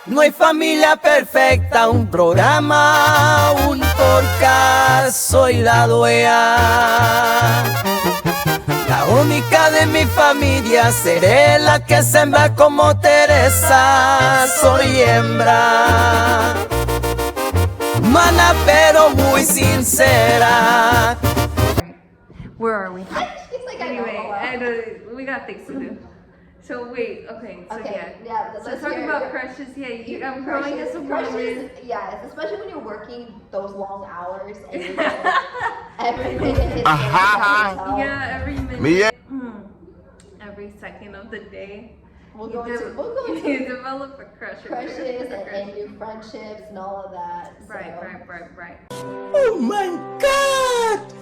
No hay familia perfecta, un programa, un podcast, soy la dueña. La única de mi familia, seré la que sembra como Teresa, soy hembra. Humana pero muy sincera. Where are we? Anyway, we got things to do. So wait, okay, so yeah. So talking about crushes, I'm growing as a woman. Yes, especially when you're working those long hours and you're every minute is Yeah, every minute. Every second of the day. We'll go into you develop a crush. Crushes and new friendships and all of that. So. Right. Oh my God!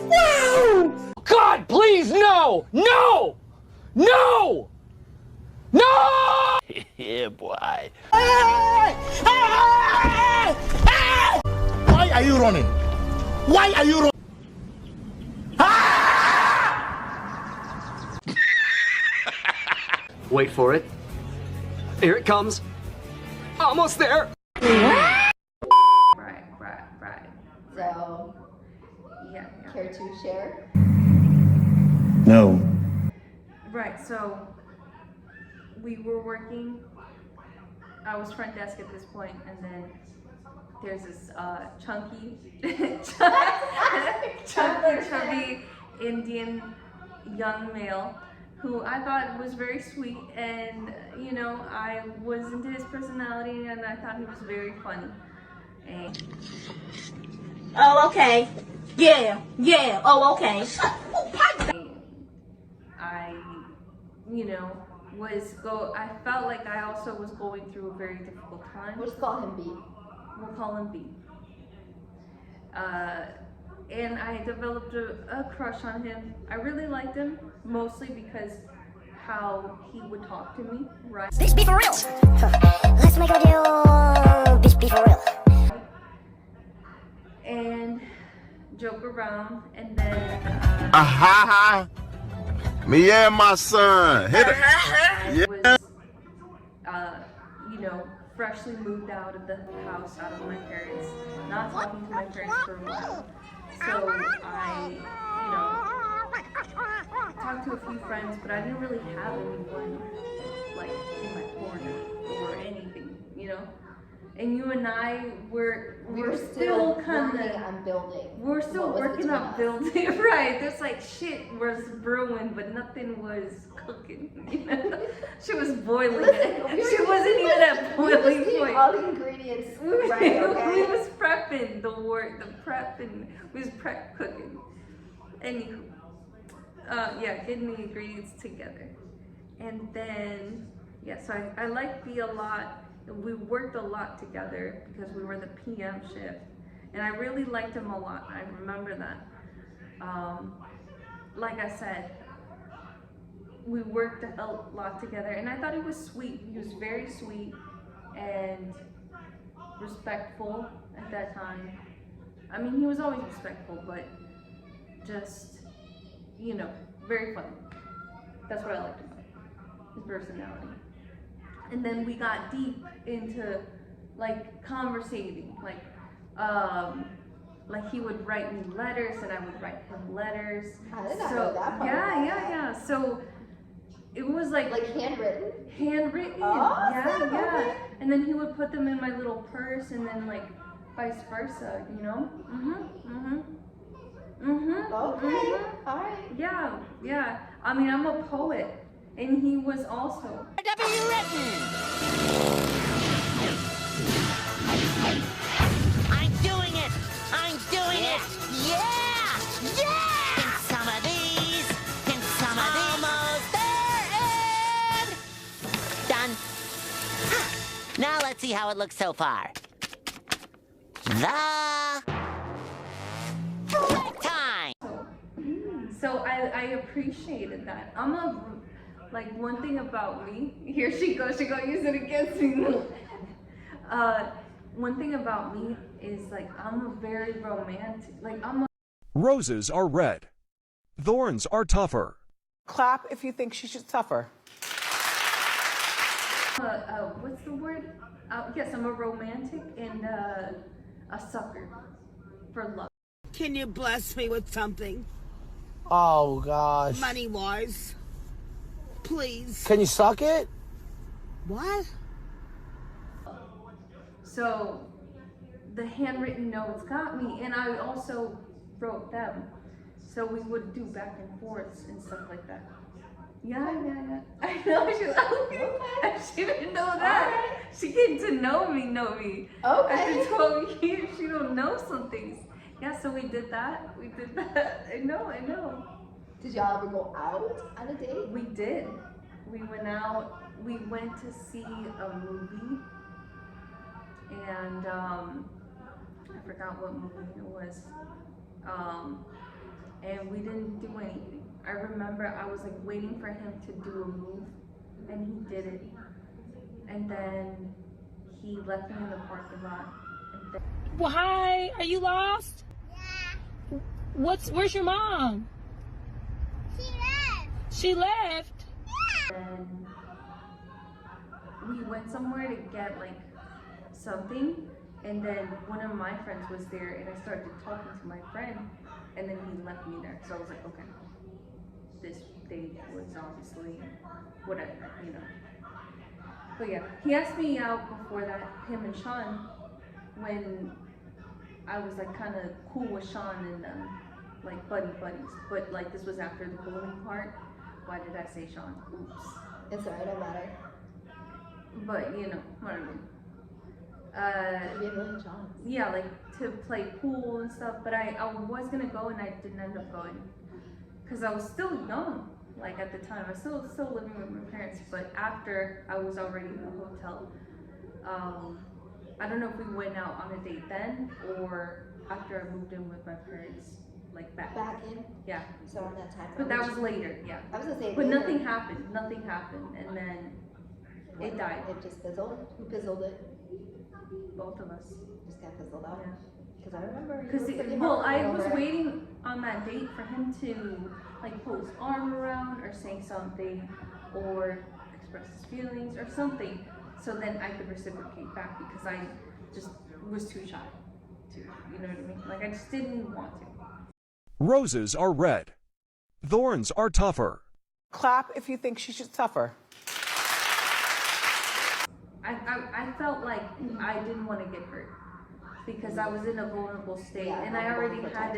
Wow! God, please, no! No! No! No! Yeah, boy. Why are you running? Why are you running? Wait for it. Here it comes. Almost there. Right. So, Yeah. care to share? No. Right, so we were working. I was front desk at this point, and then there's this chunky, chubby Indian young male who I thought was very sweet, and you know, I was into his personality, and I thought he was very funny. And oh, okay. Yeah. Oh, okay. I, you know, I felt like I also was going through a very difficult time. We'll just call him B. We'll call him B. And I developed a crush on him. I really liked him, mostly because how he would talk to me, right? Bitch, be for real. Let's make a deal. Bitch, be for real. And joke around, and then Me and my son. Hit it. I was, you know, freshly moved out of the house, out of my parents, not talking to my parents for a while. So I, you know, talked to a few friends, but I didn't really have anyone like in my corner or anything, you know. And you and I were still kind of building. We're still working on building, right? There's like shit was brewing, but nothing was cooking. You know, she was boiling. She wasn't even at boiling point. All the ingredients, right? Okay. We was prepping the prepping. We was prep cooking. Anywho, getting the ingredients together, and then so I like B a lot. We worked a lot together because we were the PM shift, and I really liked him a lot. I remember that. Like I said, we worked a lot together, and I thought he was sweet. He was very sweet and respectful at that time. I mean, he was always respectful, but just, you know, very funny. That's what I liked about him, his personality. And then we got deep into like conversating, like he would write me letters and I would write him letters. I did not know that part. Yeah. So it was like handwritten. Handwritten. Oh, yeah. okay. And then he would put them in my little purse, and then like vice versa, you know? Okay. All right. Yeah. I mean, I'm a poet. And he was also. I'm doing it. Yeah. And some of these. And some of these. Almost there. And done. Now let's see how it looks so far. The time. So I appreciated that. Like, one thing about me, here she goes, she gonna use it against me. One thing about me is, like, I'm a very romantic, Roses are red. Thorns are tougher. Clap if you think she's tougher. What's the word? Yes, I'm a romantic and a sucker for love. Can you bless me with something? Oh gosh. Money-wise. Please. Can you suck it? What? So the handwritten notes got me, and I also wrote them. So we would do back and forths and stuff like that. Yeah. I know she was she didn't know that. Right. She getting to know me. Okay. After 12 years, she don't know some things. Yeah, so we did that. I know. Did y'all ever go out on a date? We did. We went out. We went to see a movie. And I forgot what movie it was. And we didn't do anything. I remember I was like waiting for him to do a move, and he did it. And then he left me in the parking lot. Well, hi. Are you lost? Yeah. Where's your mom? She left? Yeah. And we went somewhere to get like something, and then one of my friends was there, and I started talking to my friend, and then he left me there. So I was like, okay, this date was obviously whatever, you know. But yeah, he asked me out before that, him and Sean, when I was like kind of cool with Sean and like buddies. But like this was after the bullying part. Why did I say Sean? Oops. It's alright, don't matter. But you know what I mean. Maybe a million Seans. Yeah, like to play pool and stuff. But I was gonna go, and I didn't end up going because I was still young. Like at the time, I was still living with my parents. But after I was already in the hotel, I don't know if we went out on a date then or after I moved in with my parents, like back in. Yeah. So around that time. But that was later. Yeah. I was gonna say. But later. nothing happened, and then it died. It just fizzled. Who fizzled it? Both of us. Just got fizzled out. Yeah. Because I remember. Because I was waiting on that date for him to like pull his arm around or say something or express his feelings or something, so then I could reciprocate back because I just was too shy to, you know what I mean? Like I just didn't want to. Roses are red. Thorns are tougher. Clap if you think she's tougher. I felt like I didn't want to get hurt because I was in a vulnerable state, and I already had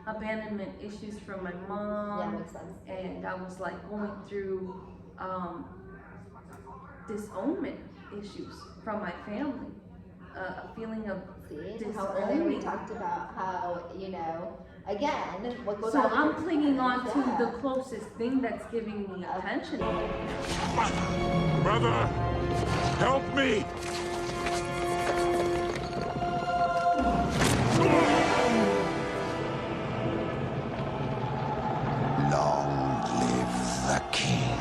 abandonment issues from my mom, makes sense. and I was like going through disownment issues from my family, a feeling of how earlier we talked about how, you know, again, what goes so on. I'm clinging on to the closest thing that's giving me attention. Brother, help me! Long live the king.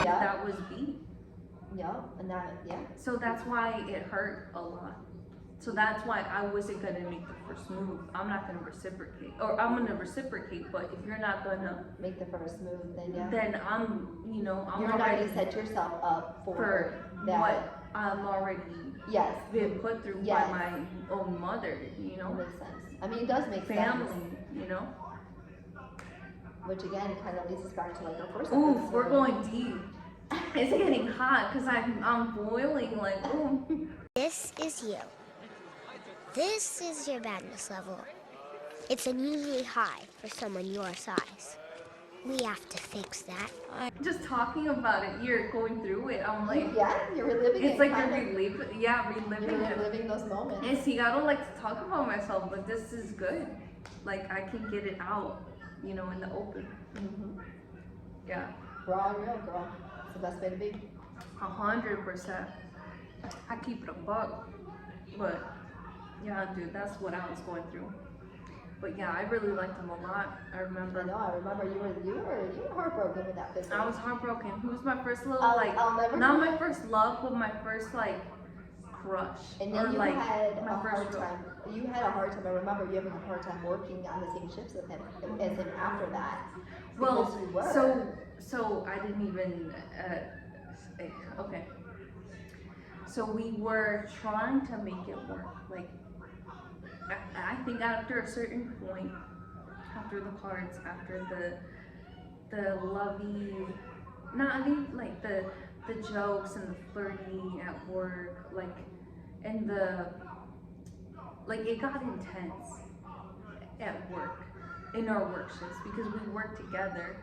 That was B. Yeah, and that, yeah. So that's why it hurt a lot. So that's why I wasn't gonna make the first move. I'm not gonna reciprocate, or I'm gonna reciprocate. But if you're not gonna make the first move, then yeah. Then I'm, you know, I'm you're already not gonna set yourself up for that. What I'm already been put through by my own mother. You know, that makes sense. I mean, it does make family. sense. You know, which again kind of leads us back to like the first. Ooh, we're going deep. It's getting hot because I'm boiling. Like, ooh. This is you. This is your badness level. It's unusually high for someone your size. We have to fix that. Just talking about it, you're going through it. I'm like, yeah, you're reliving it's it. Like you're reliving, you're reliving those moments. And see, I don't like to talk about myself, but this is good. Like I can get it out, you know, in the open. Mm-hmm. Yeah. Raw and real, girl. It's the best way to be. 100%. I keep it a buck, but yeah, dude, that's what I was going through. But yeah, I really liked him a lot. I remember. I remember you were heartbroken with that business. I was heartbroken. He was my first little I'll never not my first love, but my first like crush. And then or, you like, had a my hard first time. You had a hard time. I remember you having a hard time working on the same shifts with him as him after that. Well, Because we were. so I didn't even, okay. So we were trying to make it work. Like, I think after a certain point, after the cards, after the lovey, not even like the jokes and the flirting at work, like, and like it got intense at work, in our work shifts, because we work together.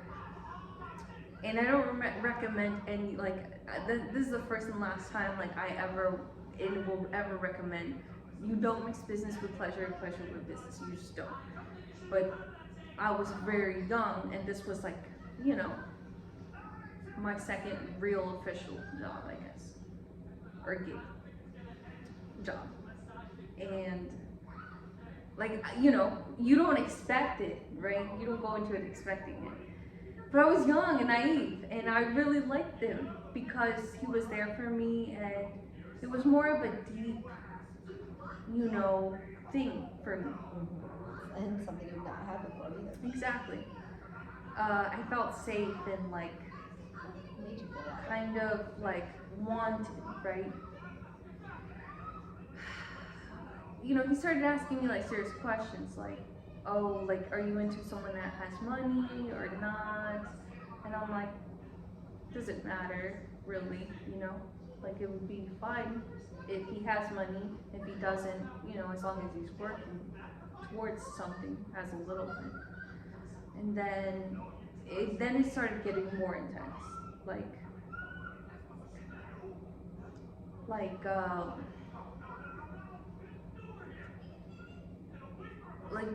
And I don't recommend any, like, this is the first and last time, like, I ever, and will ever recommend, you don't mix business with pleasure and pleasure with business, you just don't. But I was very young, and this was like, you know, my second real official job, I guess, or gig job. And like, you know, you don't expect it, right? You don't go into it expecting it. But I was young and naive, and I really liked him because he was there for me, and it was more of a deep, you know, thing for me. And something you've not had before either. Exactly. I felt safe and like, Made you feel that. kind of like wanted, right? You know, he started asking me like serious questions, like, oh, like, are you into someone that has money or not? And I'm like, doesn't matter, really, you know? Like, it would be fine if he has money. If he doesn't, you know, as long as he's working towards something, has a little bit. And then it started getting more intense. Like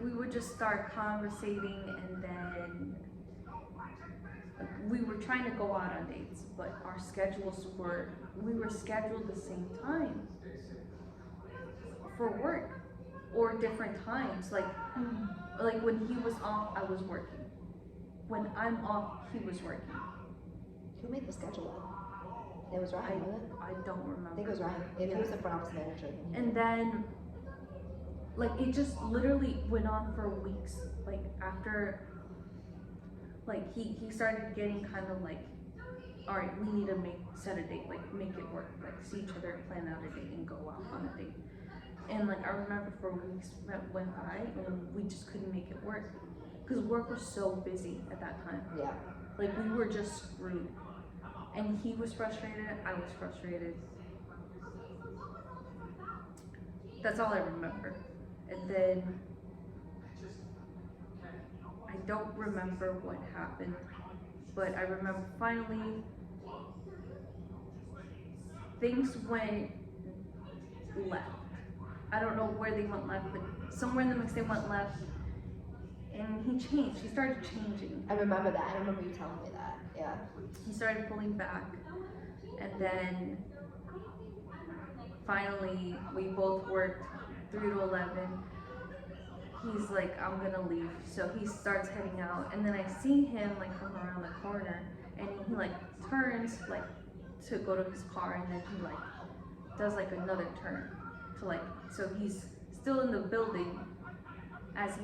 we would just start conversating, and then we were trying to go out on dates, but our schedules we were scheduled the same time for work, or different times. Like when he was off, I was working. When I'm off, he was working. Who made the schedule? It was Ryan, wasn't it? I don't remember. I think it was Ryan. He was the front office manager. And then, like, it just literally went on for weeks. Like, after, like, he started getting kind of like, all right, we need to set a date, like, make it work, like, see each other, plan out a date, and go out on a date. And, like, I remember for weeks that went by, and we just couldn't make it work. Because work was so busy at that time. Yeah. Like, we were just screwed. And he was frustrated, I was frustrated. That's all I remember. And then I don't remember what happened, but I remember finally things went left. I don't know where they went left, but somewhere in the mix they went left, and he changed. He started changing. I remember that. I remember you telling me that. Yeah. He started pulling back, and then finally we both worked 3 to 11. He's like, I'm gonna leave. So he starts heading out, and then I see him like from around the corner, and he like turns like to go to his car, and then he like does like another turn to like, so he's still in the building as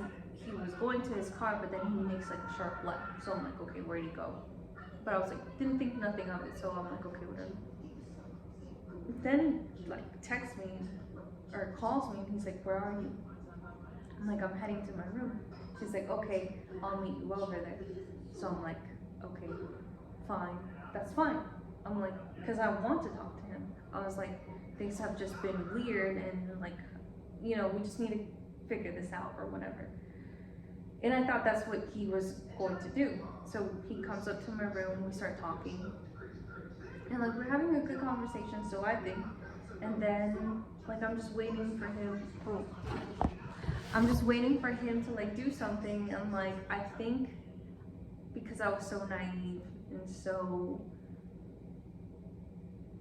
he was going to his car, but then he makes like a sharp left. So I'm like, okay, where'd he go? But I was like, didn't think nothing of it, so I'm like, okay, whatever. Then he like texts me or calls me, and he's like, where are you? I'm like, I'm heading to my room. He's like, okay, I'll meet you over there. So I'm like, okay, fine, that's fine. I'm like, because I want to talk to him. I was like, things have just been weird, and like, you know, we just need to figure this out or whatever. And I thought that's what he was going to do. So he comes up to my room, we start talking. And like, we're having a good conversation, so I think. And then, like, I'm just waiting for him. I'm just waiting for him to like do something. And like, I think because I was so naive and so,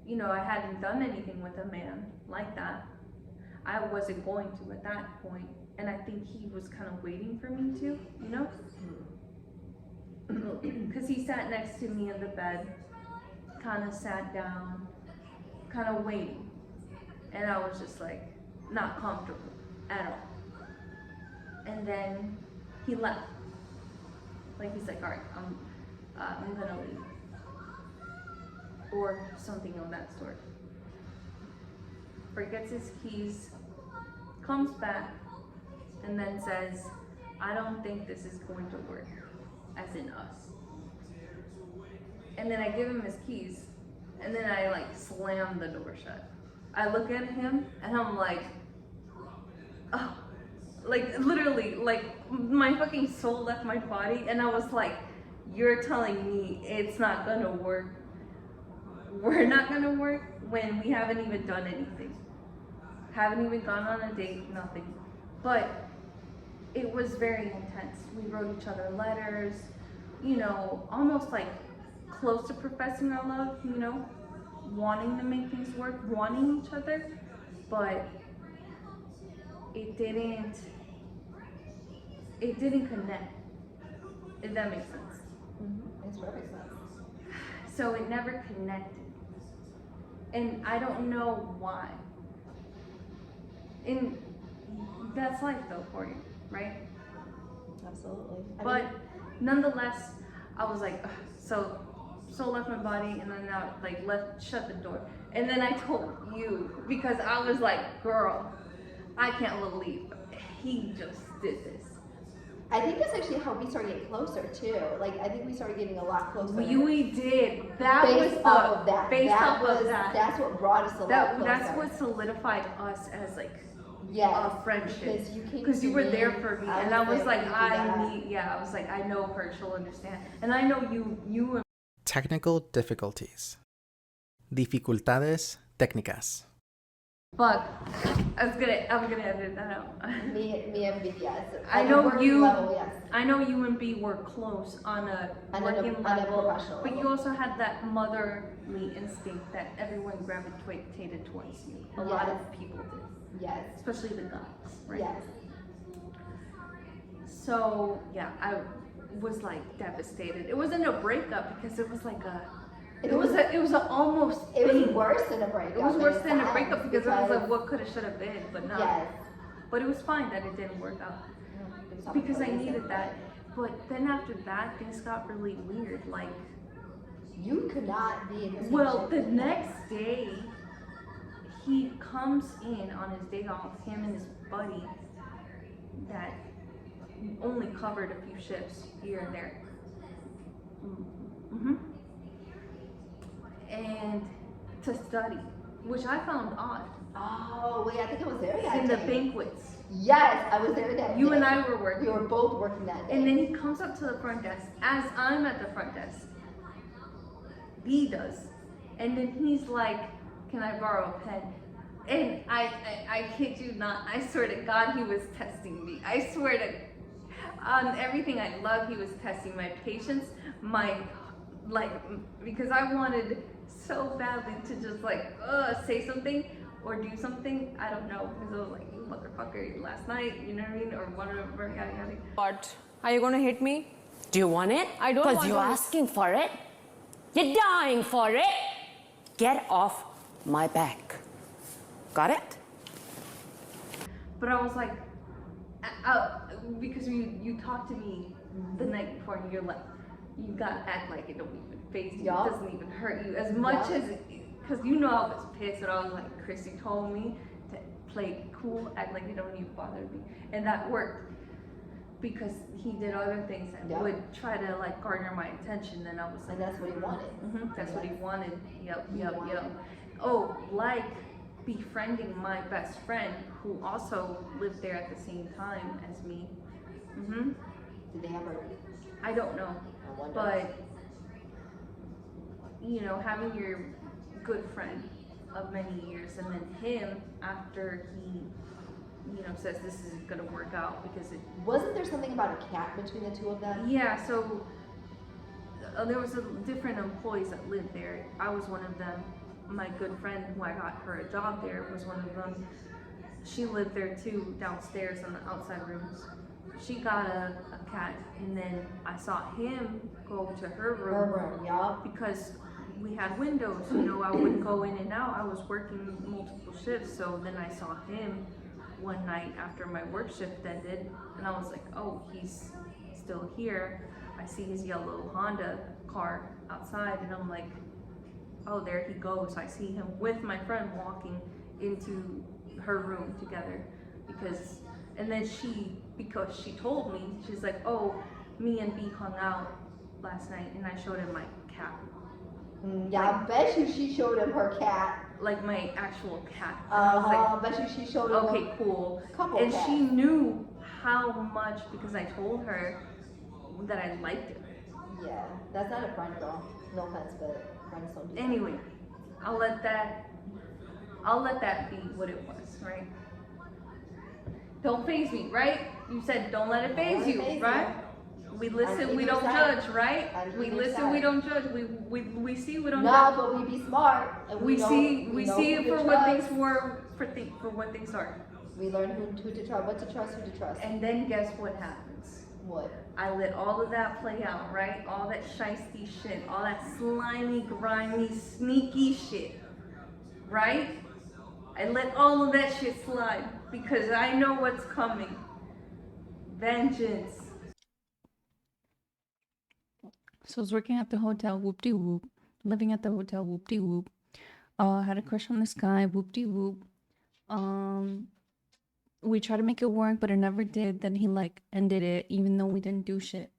you know, I hadn't done anything with a man like that. I wasn't going to at that point. And I think he was kind of waiting for me to, you know? Because he sat next to me in the bed, kind of sat down, kind of waiting. And I was just like, not comfortable at all. And then he left. Like he's like, all right, I'm gonna leave, or something of that sort. Forgets his keys, comes back, and then says, I don't think this is going to work, as in us. And then I give him his keys, and then I like slam the door shut. I look at him, and I'm like, oh, like literally, like my fucking soul left my body, and I was like, you're telling me it's not gonna work? We're not gonna work when we haven't even done anything. Haven't even gone on a date, nothing. But it was very intense. We wrote each other letters, you know, almost like close to professing our love, you know, wanting to make things work, wanting each other, but it didn't connect, if that makes sense. Makes perfect sense. So it never connected. And I don't know why. And that's life though for you, right? Absolutely. But nonetheless, I was like, ugh, so left my body, and then I like shut the door. And then I told you, because I was like, girl, I can't believe he just did this. I think that's actually how we started getting closer too. Like I think we started getting a lot closer. We did. That based was off of that. Based off of that. That's what brought us a lot closer. That's what solidified us as like a friendship. Because you were there for me, and I was like, I was like, I know her, she'll understand, and I know you. Technical difficulties. Dificultades técnicas. Fuck. I'm gonna edit that out. Me and B, yes. I know you. Level, yes. I know you and B were close on a working level, but you also had that motherly instinct that everyone gravitated towards you. A lot of people did. Yes. Especially the guys, right? Yes. So yeah, I was like devastated. It wasn't a breakup because it was like it was a almost. It was worse than a breakup. It was worse than a breakup because it was like what could have, should have been, but no. Yes. But it was fine that it didn't work out because I needed that. But then after that, things got really weird. Like you could not be in this. Well, the next day, he comes in on his day off. Him and his buddy that only covered a few shifts here and there. And to study, which I found odd. Oh, wait, I think I was there that in day. the banquets. Yes, I was there that day. You and I were working. We were both working that day. And then he comes up to the front desk as I'm at the front desk. B does. And then he's like, can I borrow a pen? And I kid you not, I swear to God, he was testing me. I swear to, on everything I love, he was testing my patience, because I wanted so badly to just like, say something or do something. I don't know, because I was like, you motherfucker, last night, you know what I mean? Or whatever, yada yada. What? Are you gonna hit me? Do you want it? I don't want it. Because you're asking for it. You're dying for it. Get off my back. Got it? But I was like, because you talked to me the night before, and you're like, you gotta act like it don't even faze you. It doesn't even hurt you as much as, because you know I was pissed, and I was like, Christy told me to play cool, act like it don't even bother me, and that worked because he did other things that would try to like garner my attention, and I was like, and that's what he wanted. That's what he wanted. Yep. Oh, like befriending my best friend who also lived there at the same time as me. Did they ever? I don't know, but you know, having your good friend of many years, and then him after he, you know, says this isn't gonna work out because it wasn't there something about a cat between the two of them? Yeah, so there was different employees that lived there. I was one of them. My good friend who I got her a job there was one of them. She lived there too, downstairs in the outside rooms. She got a cat, and then I saw him go to her room, because we had windows, you know, I would go in and out. I was working multiple shifts, so then I saw him one night after my work shift ended, and I was like, oh, he's still here. I see his yellow Honda car outside, and I'm like, oh, there he goes. I see him with my friend walking into her room together, and then because she told me, she's like, oh, me and B hung out last night, and I showed him my cat. Yeah, I bet you she showed him her cat. Like my actual cat. I bet you she showed him. Okay, cool. Couple And cats. she knew how much, because I told her that I liked it. Yeah, that's not a friend, girl. No offense, but friends don't do that. Anyway, I'll let that be what it was, right? Don't faze me, right? You said don't let it faze you, right? We listen, we don't judge, right? We listen, we don't judge. We see, we don't judge. No, but we be smart. And we see it for what things for what things are. We learn who to trust, what to trust, who to trust. And then guess what happens? What? I let all of that play out, right? All that shiesty shit, all that slimy, grimy, sneaky shit, right? I let all of that shit slide because I know what's coming. Vengeance. So I was working at the hotel, whoop-de-whoop. Living at the hotel, whoop-de-whoop. Had a crush on this guy, whoop-de-whoop. We tried to make it work, but it never did. Then he like ended it, even though we didn't do shit.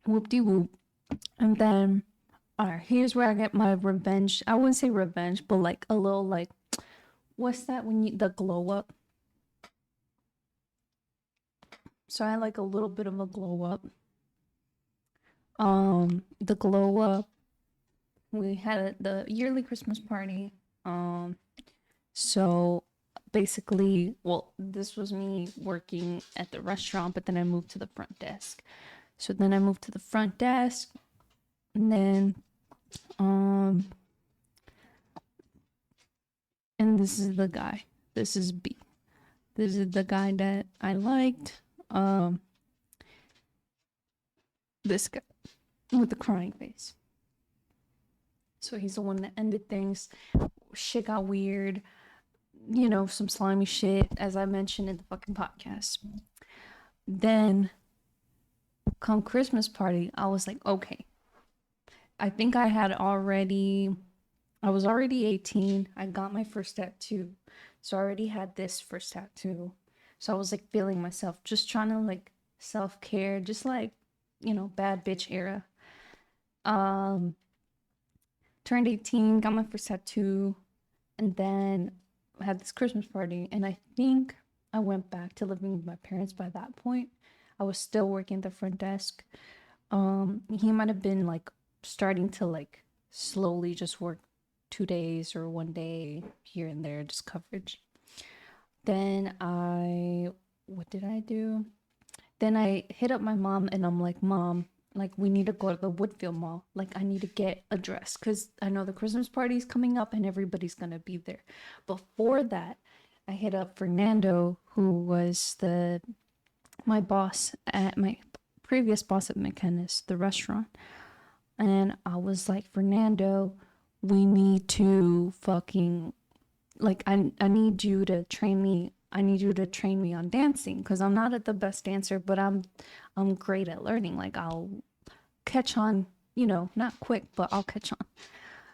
Whoop-de-whoop. And then, alright, here's where I get my revenge. I wouldn't say revenge, but like a little like, what's that when you, the glow up? So I had like a little bit of a glow up. The glow up, we had the yearly Christmas party. So basically, well, this was me working at the restaurant, but then I moved to the front desk. So then I moved to the front desk, and then, and this is the guy. This is B. This is the guy that I liked. This guy with the crying face. So he's the one that ended things. Shit got weird. You know, some slimy shit, as I mentioned in the fucking podcast. Then, come Christmas party, I was like, okay. I think I was already 18. I got my first tattoo. So I already had this first tattoo. So I was like feeling myself, just trying to like self-care, just like, you know, bad bitch era. Turned 18, got my first tattoo, and then I had this Christmas party, and I think I went back to living with my parents by that point. I was still working at the front desk. He might have been like starting to like slowly just work 2 days or 1 day here and there, just coverage. Then what did I do? Then I hit up my mom and I'm like, Mom, like we need to go to the Woodfield Mall. Like I need to get a dress because I know the Christmas party is coming up and everybody's going to be there. Before that, I hit up Fernando, who was my boss at my previous boss at McKenna's, the restaurant. And I was like, Fernando, we need to fucking, like, I need you to train me. I need you to train me on dancing because I'm not the best dancer, but I'm great at learning. Like I'll catch on, you know, not quick, but I'll catch on.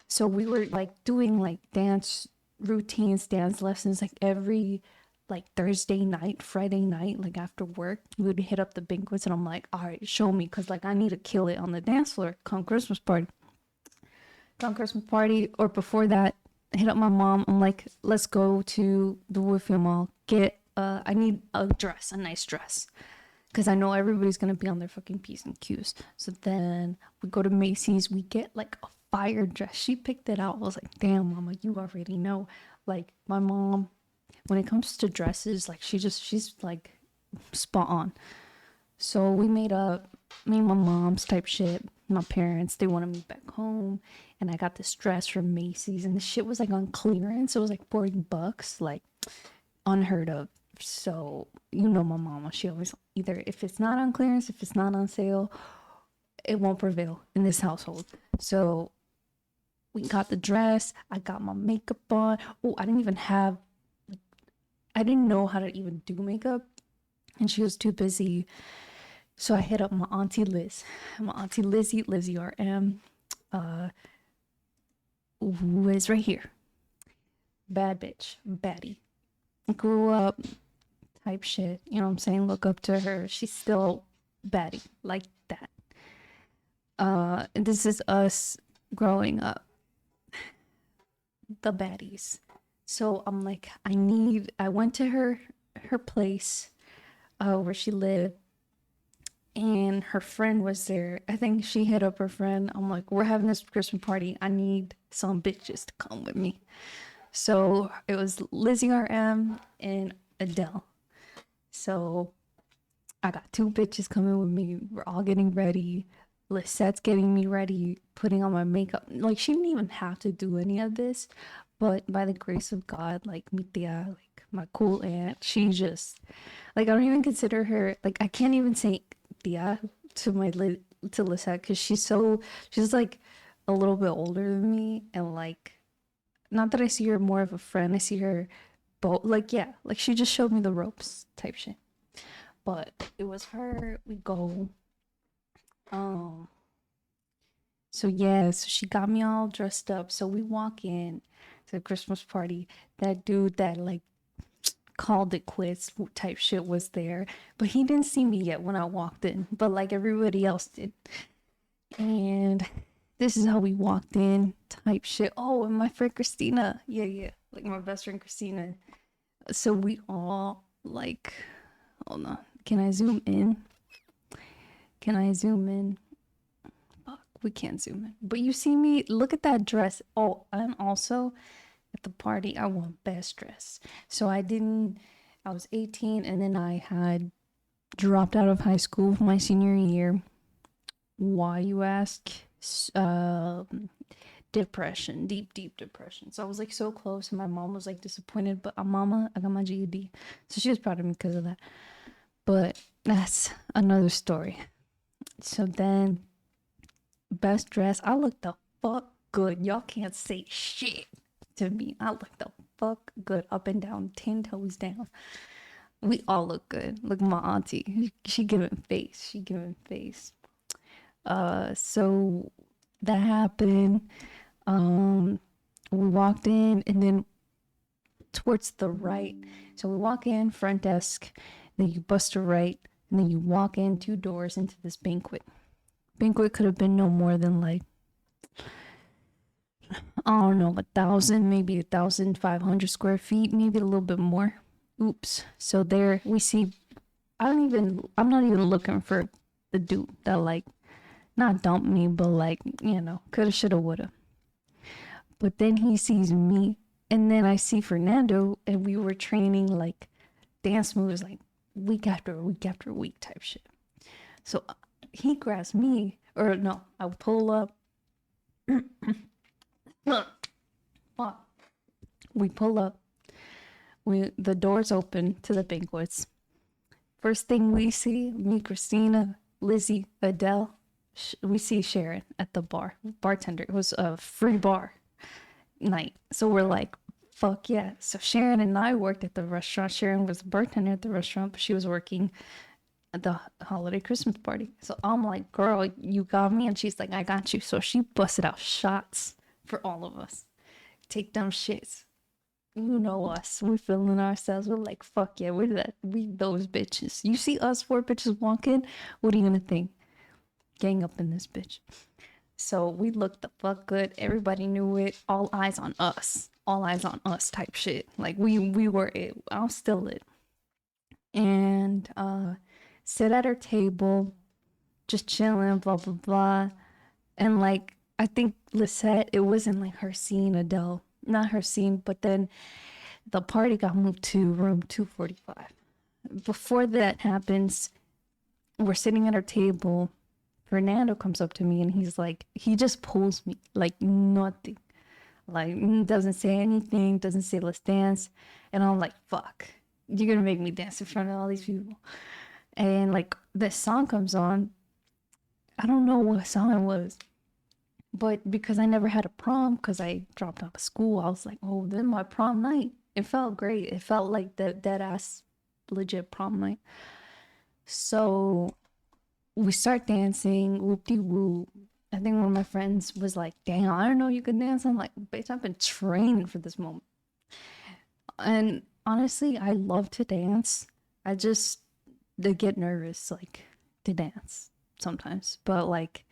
So we were like doing like dance routines, dance lessons, like every like Thursday night, Friday night, like after work, we would hit up the banquets and I'm like, all right, show me because like I need to kill it on the dance floor. Come Christmas party, or before that, hit up my mom. I'm like, let's go to the Woodfield Mall. I need a dress, a nice dress. Because I know everybody's going to be on their fucking P's and Q's. So then we go to Macy's. We get like a fire dress. She picked it out. I was like, damn, Mama, you already know. Like my mom, when it comes to dresses, like she's like spot on. So we made up, me and my mom's type shit. My parents, they wanted me back home. And I got this dress from Macy's. And the shit was like on clearance. It was like $40, like unheard of. So, you know my mama, she always, either if it's not on clearance, if it's not on sale, it won't prevail in this household. So we got the dress, I got my makeup on. Oh, I didn't know how to even do makeup. And she was too busy So I hit up my auntie Liz, my auntie Lizzie RM, who is right here. Bad bitch, baddie. Grew up type shit, you know what I'm saying? Look up to her. She's still baddie, like that. And this is us growing up, the baddies. So I'm like, I went to her place where she lived, and her friend was there. I think she hit up her friend. I'm like, we're having this Christmas party. I need some bitches to come with me. So it was Lizzie RM and Adele. So I got 2 bitches coming with me. We're all getting ready. Lisette's getting me ready, putting on my makeup. Like, she didn't even have to do any of this, but by the grace of God, like, mi tia, like, my cool aunt, she just, like, I don't even consider her, like, I can't even say tia to to Lisette, because she's like a little bit older than me, and like, not that I see her more of a friend, I see her both, like, yeah, like, she just showed me the ropes type shit. But it was her. We go. So yeah, so she got me all dressed up. So we walk in to the Christmas party. That dude that like called it quits type shit was there, but he didn't see me yet when I walked in, but like everybody else did. And this is how we walked in type shit. Oh, and my friend Christina. Yeah. Like my best friend Christina. So we all like, hold on. Can I zoom in? Fuck, we can't zoom in. But you see me, look at that dress. Oh, and also at the party, I won best dress. So I was 18, and then I had dropped out of high school my senior year. Why, you ask? Depression, deep depression. So I was like so close, and my mom was like disappointed, but mama, I got my GED. So she was proud of me because of that. But that's another story. So then, best dress, I looked the fuck good. Y'all can't say shit to me. I looked the fuck good, up and down, 10 toes down. We all look good. Look at my auntie. She giving face. So that happened. We walked in, and then towards the right. So we walk in, front desk, then you bust a right, and then you walk in 2 doors into this banquet. Banquet could have been no more than like, I don't know, 1,000, maybe 1,500 square feet, maybe a little bit more. Oops. So there we see, I'm not even looking for the dude that like, not dumped me, but like, you know, coulda, shoulda, woulda. But then he sees me, and then I see Fernando, and we were training like dance moves like week after week after week type shit. So he grabs me, or no, I pull up. We pull up. The doors open to the banquets. First thing we see, me, Christina, Lizzie, Adele, we see Sharon at the bartender. It was a free bar night. So we're like, fuck yeah. So Sharon and I worked at the restaurant. Sharon was a bartender at the restaurant, but she was working at the holiday Christmas party. So I'm like, girl, you got me. And she's like, I got you. So she busted out shots for all of us. Take them shits. You know us. We're feeling ourselves. We're like, fuck yeah, we those bitches. You see us 4 bitches walk in, what are you gonna think? Gang up in this bitch. So we looked the fuck good. Everybody knew it. All eyes on us. All eyes on us type shit. Like we were it. I'm still it. And sit at her table, just chilling, blah blah blah. And like, I think Lisette, it wasn't like her scene, Adele. Not her scene, but then the party got moved to room 245. Before that happens, we're sitting at our table. Fernando comes up to me, and he's like, he just pulls me like nothing. Like, doesn't say anything, doesn't say let's dance. And I'm like, fuck, you're gonna make me dance in front of all these people. And like, this song comes on. I don't know what song it was. But because I never had a prom, because I dropped out of school, I was like, oh, then my prom night. It felt great. It felt like the dead ass legit prom night. So we start dancing, whoop-de-whoop. I think one of my friends was like, damn, I don't know you can dance. I'm like, bitch, I've been training for this moment. And honestly, I love to dance. I just get nervous, like, to dance sometimes. But, like,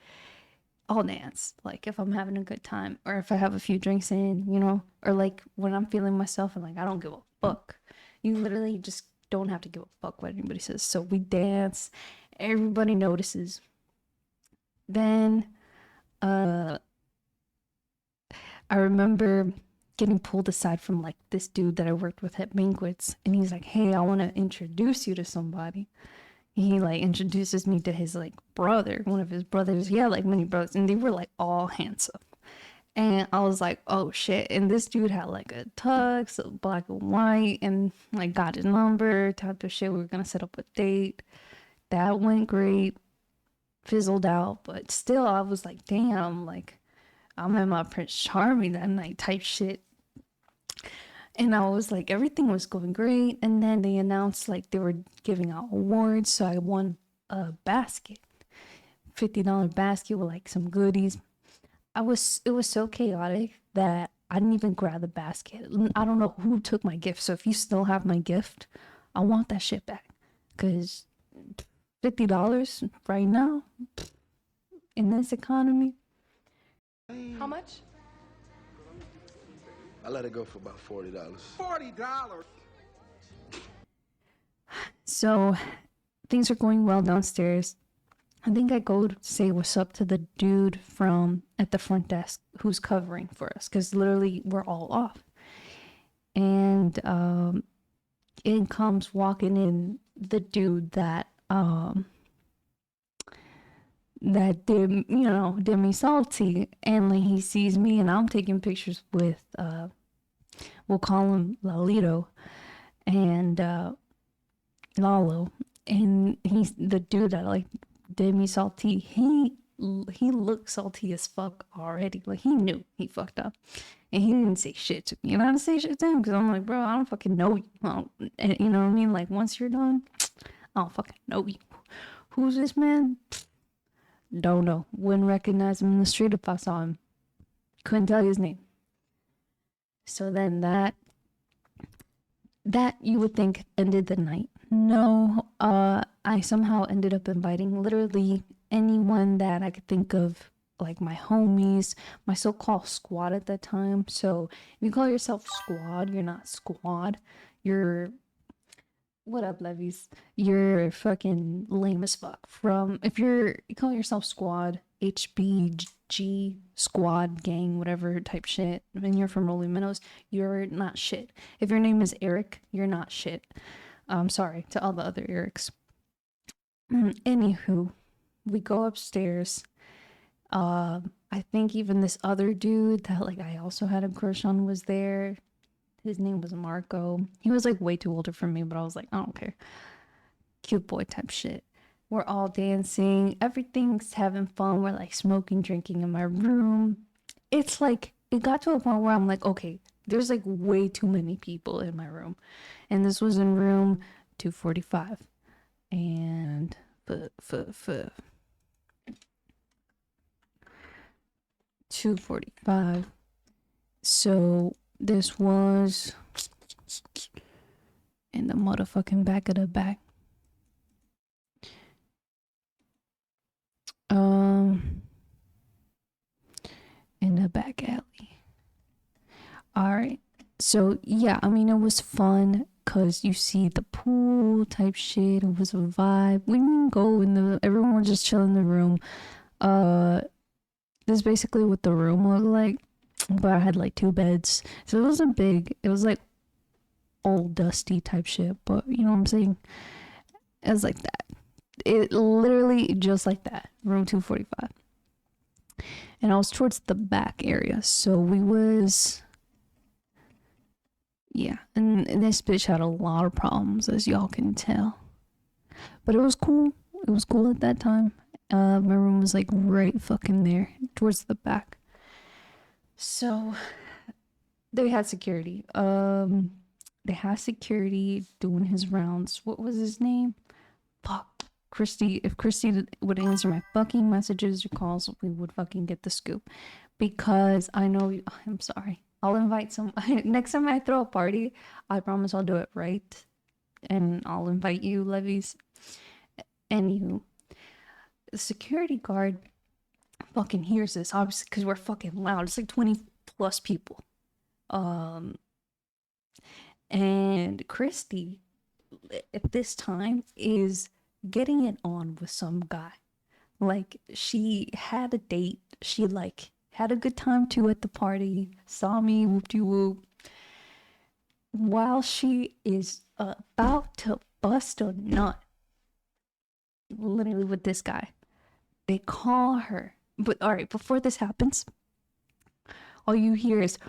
I'll dance, like, if I'm having a good time. Or if I have a few drinks in, you know? Or, like, when I'm feeling myself and, like, I don't give a fuck. You literally just don't have to give a fuck what anybody says. So we dance. Everybody notices. Then I remember getting pulled aside from like this dude that I worked with at banquets, and he's like, hey, I want to introduce you to somebody. He like introduces me to his like brother, one of his brothers. Yeah, like many brothers, and they were like all handsome. And I was like, oh shit. And this dude had like a tux, black and white, and like got his number, type of shit. We were gonna set up a date. That went great. Fizzled out, but still I was like, damn, like I'm at my Prince Charming that night type shit. And I was like, everything was going great. And then they announced like they were giving out awards, so I won a basket, $50 basket with like some goodies. It was so chaotic that I didn't even grab the basket. I don't know who took my gift, so if you still have my gift, I want that shit back, because $50 right now in this economy. How much? I let it go for about $40. $40? So things are going well downstairs. I think I go to say what's up to the dude from at the front desk who's covering for us, because literally we're all off. And in comes walking in the dude that did me salty, and like he sees me and I'm taking pictures with we'll call him Lalito and Lalo, and he's the dude that like did me salty. He looked salty as fuck already. Like he knew he fucked up, and he didn't say shit to me. And I didn't say shit to him because I'm like, bro, I don't fucking know you. And you know what I mean? Like once you're done, I don't fucking know you. Who's this man? Don't know. Wouldn't recognize him in the street if I saw him. Couldn't tell you his name. So then that you would think ended the night. No, I somehow ended up inviting literally anyone that I could think of, like my homies, my so-called squad at that time. So if you call yourself squad, you're not squad. You're, what up, levies? You're fucking lame as fuck. If you call yourself squad, HBG, squad, gang, whatever type shit, and you're from Rolling Minnows, you're not shit. If your name is Eric, you're not shit. I'm sorry to all the other Erics. Anywho, we go upstairs. I think even this other dude that like I also had a crush on was there. His name was Marco. He was like way too older for me, but I was like, I don't care. Cute boy type shit. We're all dancing. Everything's having fun. We're like smoking, drinking in my room. It's like, it got to a point where I'm like, okay, there's like way too many people in my room. And this was in room 245. And 245. So this was in the motherfucking back of the back. In the back alley. Alright. So yeah, I mean it was fun because you see the pool type shit. It was a vibe. We didn't go everyone was just chilling in the room. This is basically what the room looked like. But I had like 2 beds. So it wasn't big. It was like old dusty type shit. But you know what I'm saying? It was like that. It literally just like that. Room 245. And I was towards the back area. So we was... Yeah. And this bitch had a lot of problems, as y'all can tell. But it was cool. It was cool at that time. My room was like right fucking there. Towards the back. So they had security. They had security doing his rounds. What was his name? Fuck. Christie, if Christie would answer my fucking messages or calls, we would fucking get the scoop. Because I know you, I'm sorry. I'll invite some, next time I throw a party, I promise I'll do it right. And I'll invite you, Levies. Anywho, the security guard fucking hears this, obviously, because we're fucking loud. It's like 20 plus people. And Christie, at this time, is getting it on with some guy. Like, she had a date. She, like, had a good time, too, at the party. Saw me, whoop-de-whoop. While she is about to bust a nut, literally with this guy, they call her. But, alright, before this happens, all you hear is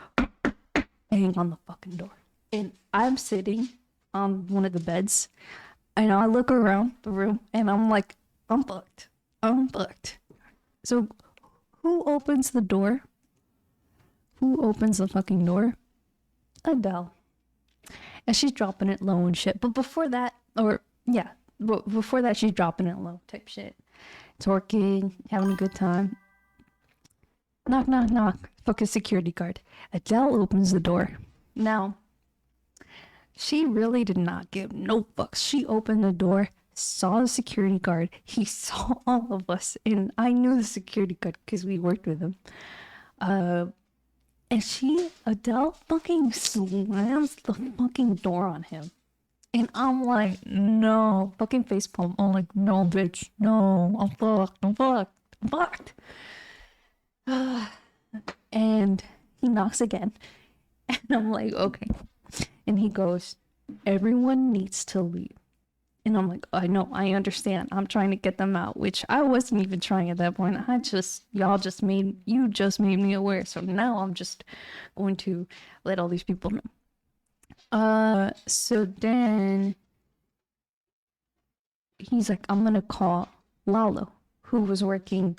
bang on the fucking door. And I'm sitting on one of the beds, and I look around the room, and I'm like, I'm fucked. I'm fucked. So, who opens the door? Who opens the fucking door? Adele. And she's dropping it low and shit. But before that, before that, she's dropping it low type shit. Twerking, having a good time. Knock, knock, knock. Fucking security guard. Adele opens the door. Now, she really did not give no fucks. She opened the door, saw the security guard. He saw all of us. And I knew the security guard because we worked with him. And Adele fucking slams the fucking door on him. And I'm like, no. Fucking facepalm. I'm like, no, bitch. No. I'm fucked. I'm fucked. I'm fucked. And he knocks again. And I'm like, okay. And he goes, everyone needs to leave. And I'm like, I know, I understand. I'm trying to get them out, which I wasn't even trying at that point. You just made me aware. So now I'm just going to let all these people know. So then he's like, I'm gonna call Lalo, who was working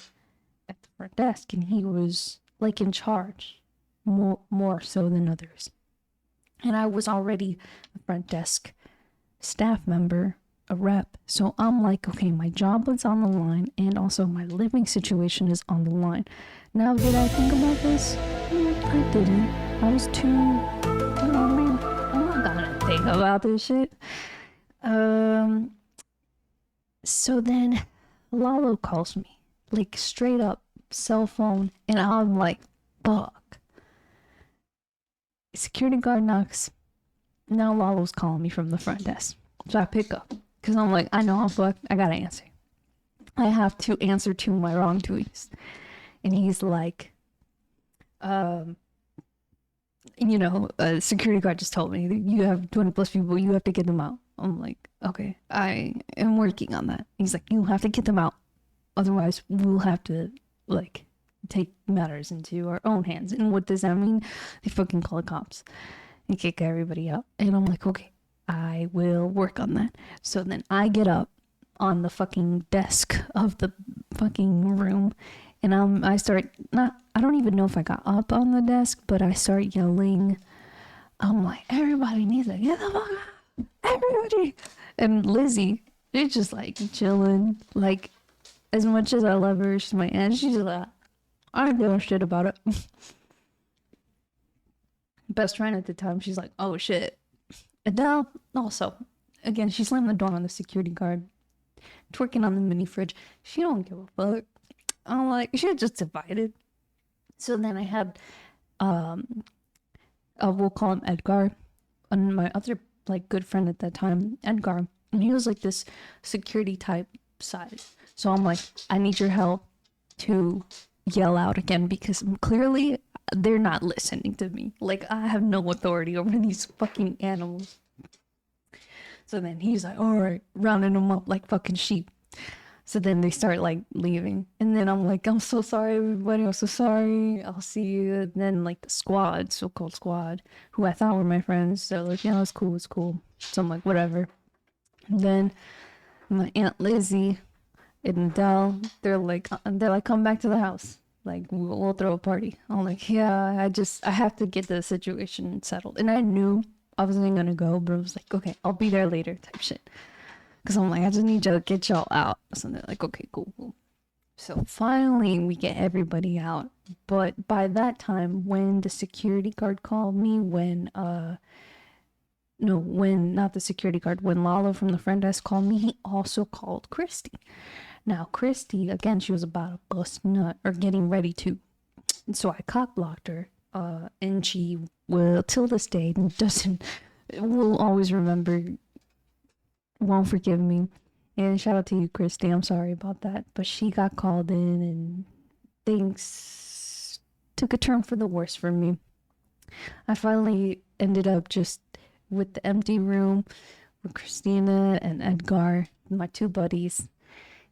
at the front desk, and he was like in charge, more so than others. And I was already a front desk staff member, a rep. So I'm like, okay, my job was on the line, and also my living situation is on the line. Now, did I think about this? I didn't. I was too, you know what I mean? I'm not gonna think about this shit. So then Lalo calls me, like straight up cell phone, and I'm like, fuck. Security guard knocks. Now Lalo's calling me from the front desk. So I pick up, because I'm like, I know I'm fucked. I gotta answer. I have to answer to my wrongdoings. And he's like, security guard just told me that you have 20 plus people, you have to get them out. I'm like, okay, I am working on that. He's like, you have to get them out. Otherwise, we'll have to, like, take matters into our own hands. And what does that mean? They fucking call the cops and kick everybody out. And I'm like, okay, I will work on that. So then I get up on the fucking desk of the fucking room, and I don't even know if I got up on the desk, but I start yelling. I'm like, everybody needs to get the fuck out. Everybody. And Lizzie, she's just like chilling. Like, as much as I love her, she's my aunt. She's like, I don't give a shit about it. Best friend at the time, she's like, oh shit. Adele, also, again, she slammed the door on the security guard, twerking on the mini fridge. She don't give a fuck. I'm like, she had just divided. So then I had, we'll call him Edgar, and my other, like, good friend at that time, Edgar, and he was like this security type size. So I'm like, I need your help to yell out again, because clearly they're not listening to me. Like, I have no authority over these fucking animals. So then he's like, all right, rounding them up like fucking sheep. So then they start like leaving. And then I'm like, I'm so sorry, everybody. I'm so sorry. I'll see you. And then like the squad, so-called squad, who I thought were my friends. They're like, yeah, it's cool. It's cool. So I'm like, whatever. And then my Aunt Lizzie and Adele, they're like, come back to the house. Like, we'll throw a party. I'm like, yeah, I have to get the situation settled. And I knew I wasn't gonna go, but I was like, okay, I'll be there later type shit. Because I'm like, I just need y'all to get y'all out. So they're like, okay, cool, cool. So finally, we get everybody out. But by that time, when the security guard called me, not the security guard, when Lalo from the front desk called me, he also called Christie. Now, Christie, again, she was about to bust nut, or getting ready to. And so I cock blocked her, and she will, till this day, will always remember, won't forgive me. And shout out to you, Christie. I'm sorry about that. But she got called in and things took a turn for the worse for me. I finally ended up just with the empty room with Christina and Edgar, my two buddies.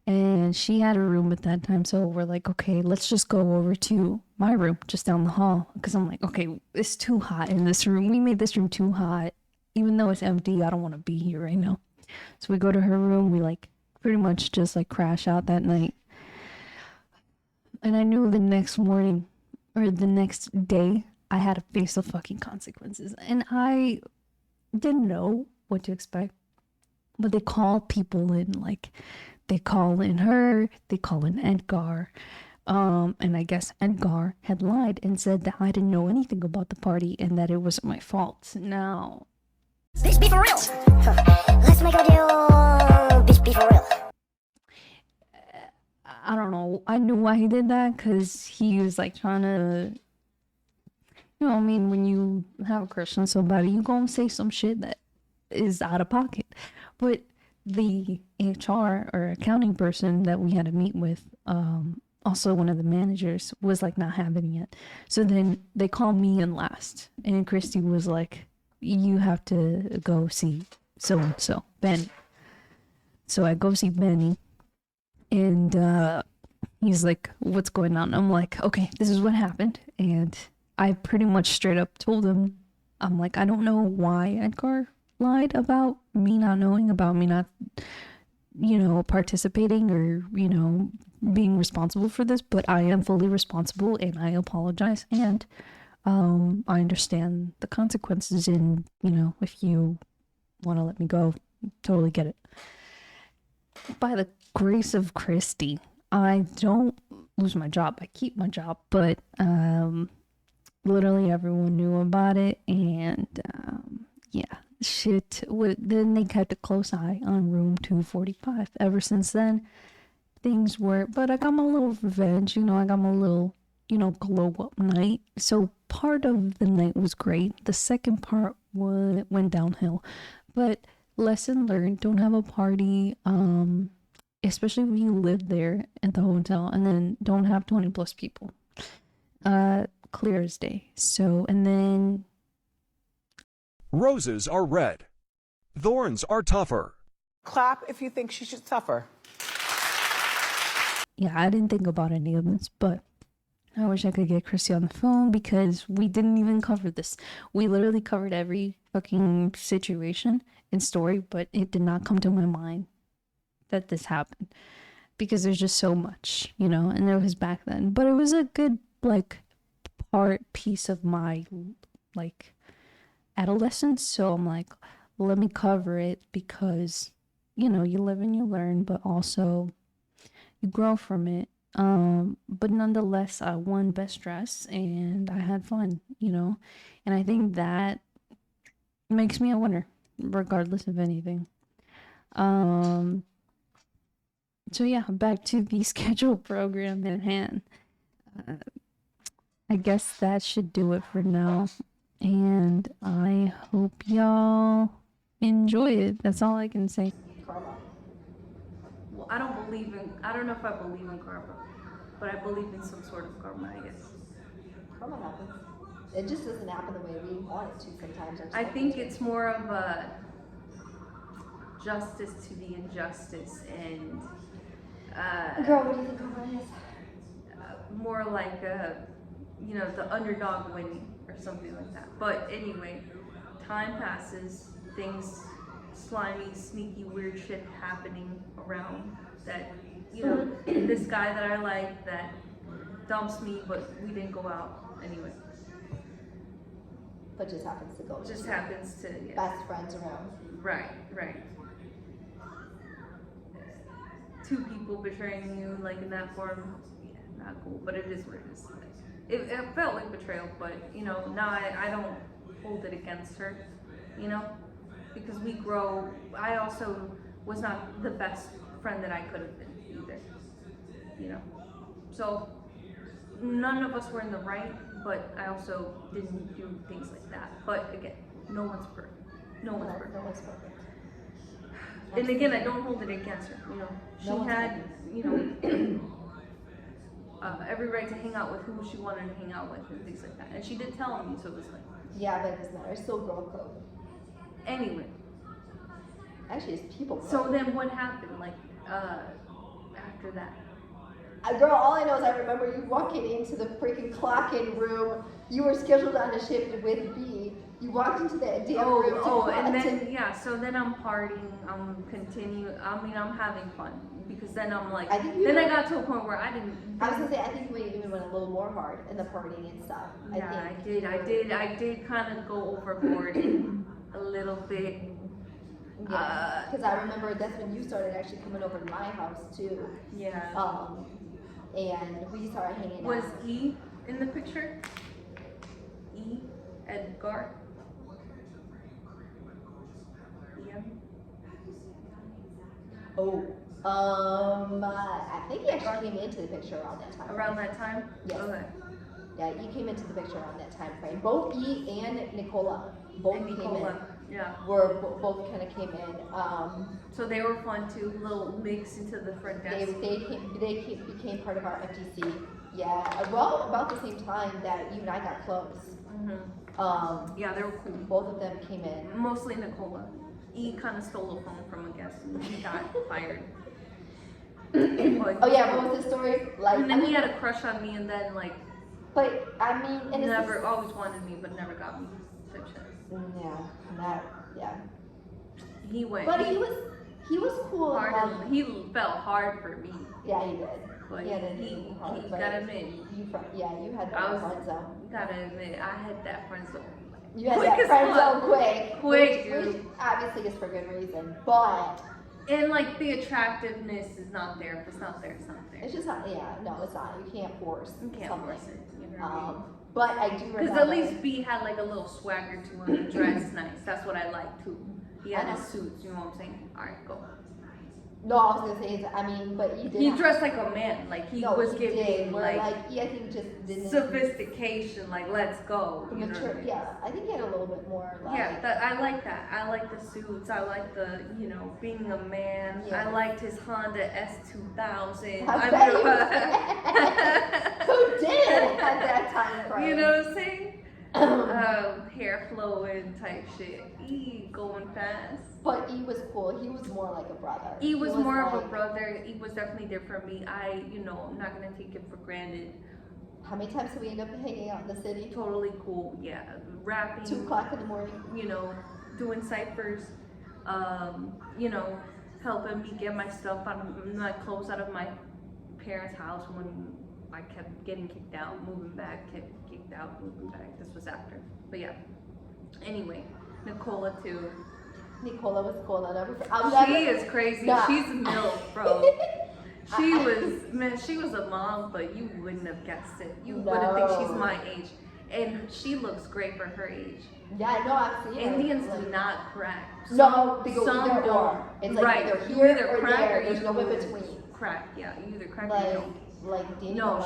And she had a room at that time. So we're like, okay, let's just go over to my room just down the hall. Because I'm like, okay, it's too hot in this room. We made this room too hot. Even though it's empty, I don't want to be here right now. So we go to her room, we like pretty much just like crash out that night. And I knew the next morning or the next day I had to face the fucking consequences. And I didn't know what to expect. But they call people in, like they call in her, they call in Edgar. And I guess Edgar had lied and said that I didn't know anything about the party and that it wasn't my fault. Now, Bitch, be for real. Let's make a deal. Bitch, be for real. I don't know. I knew why he did that because he was like trying to, you know what I mean? When you have a crush on somebody, you go and say some shit that is out of pocket. But the HR or accounting person that we had to meet with, also one of the managers, was like not having it. So then they called me in last. And Christy was like, you have to go see so-and-so, Benny. So I go see Benny, and he's like, what's going on? I'm like, okay, this is what happened. And I pretty much straight up told him, I'm like, I don't know why Edgar lied about me not knowing, about me not, participating or, being responsible for this, but I am fully responsible and I apologize. And I understand the consequences, and if you want to let me go, totally get it. By the grace of Christie, I don't lose my job. I keep my job, but literally everyone knew about it, and then they kept a close eye on room 245. Ever since then, things were, but I got my little revenge, I got my little glow up night. So part of the night was great. The second part went downhill. But lesson learned, don't have a party, especially if you live there at the hotel, and then don't have 20 plus people. Clear as day. So, and then Roses are red. Thorns are tougher. Clap if you think she should suffer. Yeah, I didn't think about any of this, but I wish I could get Christy on the phone because we didn't even cover this. We literally covered every fucking situation and story, but it did not come to my mind that this happened because there's just so much, and it was back then. But it was a good, piece of my, adolescence. So I'm like, let me cover it because, you live and you learn, but also you grow from it. But nonetheless, I won best dress and I had fun, and I think that makes me a winner, regardless of anything. So yeah, back to the scheduled program at hand. I guess that should do it for now, and I hope y'all enjoy it. That's all I can say. Well, I don't know if I believe in karma, but I believe in some sort of karma, I guess. Karma happens. It just doesn't happen the way we want it to sometimes. I think it's more of a justice to the injustice, and girl, what do you think karma is? more like the underdog winning or something like that. But anyway, time passes, things, slimy, sneaky, weird shit happening around that, this guy that I like that dumps me, but we didn't go out anyway. But just happens to go. Just happens to, yeah. Best friends around. Right. two people betraying you like in that form, yeah, not cool. But it is what it is. It felt like betrayal, but you know, now I don't hold it against her, you know, because we grow. I also was not the best friend that I could have been either, you know. So none of us were in the right, but I also didn't do things like that. But again, no one's perfect. No one's perfect. No one's perfect. And again, I don't hold it against her. You know, she had, you know, every right to hang out with who she wanted to hang out with and things like that. And she did tell me, so it was like. Yeah, but it doesn't matter. It's still girl code. Anyway. Actually, it's people code. So then what happened, like, after that? Girl, all I know is I remember you walking into the freaking clock-in room. You were scheduled on a shift with B. You walked into that damn room. And then, yeah, so then I'm partying, I'm having fun. Because then I'm like, I got to a point where I was gonna say, I think we even went a little more hard in the partying and stuff. Yeah, I did kind of go overboard a little bit. Yeah, because I remember that's when you started actually coming over to my house too. Yeah. And we started hanging out. Was E in the picture? E? Edgar? Yeah. I think he actually came into the picture around that time. Around that time? Yes. Okay. Yeah, you came into the picture around that time frame. Both E and Nicola came in. Yeah. Both kind of came in. So they were fun too, a little mix into the front desk. They became part of our FTC. Yeah, well, about the same time that you and I got close. Mm-hmm. Yeah, they were cool. Both of them came in. Mostly Nicola. E kind of stole a phone from a guest and he got fired. Oh yeah, what was the story? Like, and then he had a crush on me, and then like. But I mean, and never always wanted me, but never got me. Type shit. Yeah. He went. But he was cool. He fell hard for me. Yeah, he did. But he gotta admit. You had that friend zone. Gotta admit, I had that friend zone. You had that friend zone quick. Quick, which obviously is for good reason, but. And like the attractiveness is not there. If it's not there, it's not there. It's just not. Yeah, no, it's not. You can't force. You can't force it. You know but I do remember. Because at least B had like a little swagger to him. Dressed nice. That's what I like too. He had his suits. You know what I'm saying? All right, go. No, I was gonna say. I mean, but he dressed like a man. Like he was giving like I think just didn't sophistication. Like let's go. You know what I mean? Yeah, I think he had a little bit more. Like, yeah, I like that. I like the suits. I like the being a man. Yeah. I liked his Honda S2000. Who did at that time frame? You know what I'm saying? Hair flowing type shit. E going fast. But E was cool. He was more like a brother. E was more of a brother. E was definitely there for me. I'm not gonna take it for granted. How many times did we end up hanging out in the city? Totally cool. Yeah, rapping. 2 o'clock in the morning. Doing ciphers. Helping me get my stuff my clothes out of my parents' house when I kept getting kicked out, moving back, kept kicked out, moving back. This was after. But yeah. Anyway, Nicola too. Nicola was cool. She is crazy. Nah. She's a MILF, bro. She was a mom, but you wouldn't have guessed it. You wouldn't think she's my age. And she looks great for her age. Yeah, no, I've seen Indians do not crack. No, they go either or. It's like right. either here either or crack there. Or There's no in between. Crack, yeah. You either crack or you don't. Like Danny. No,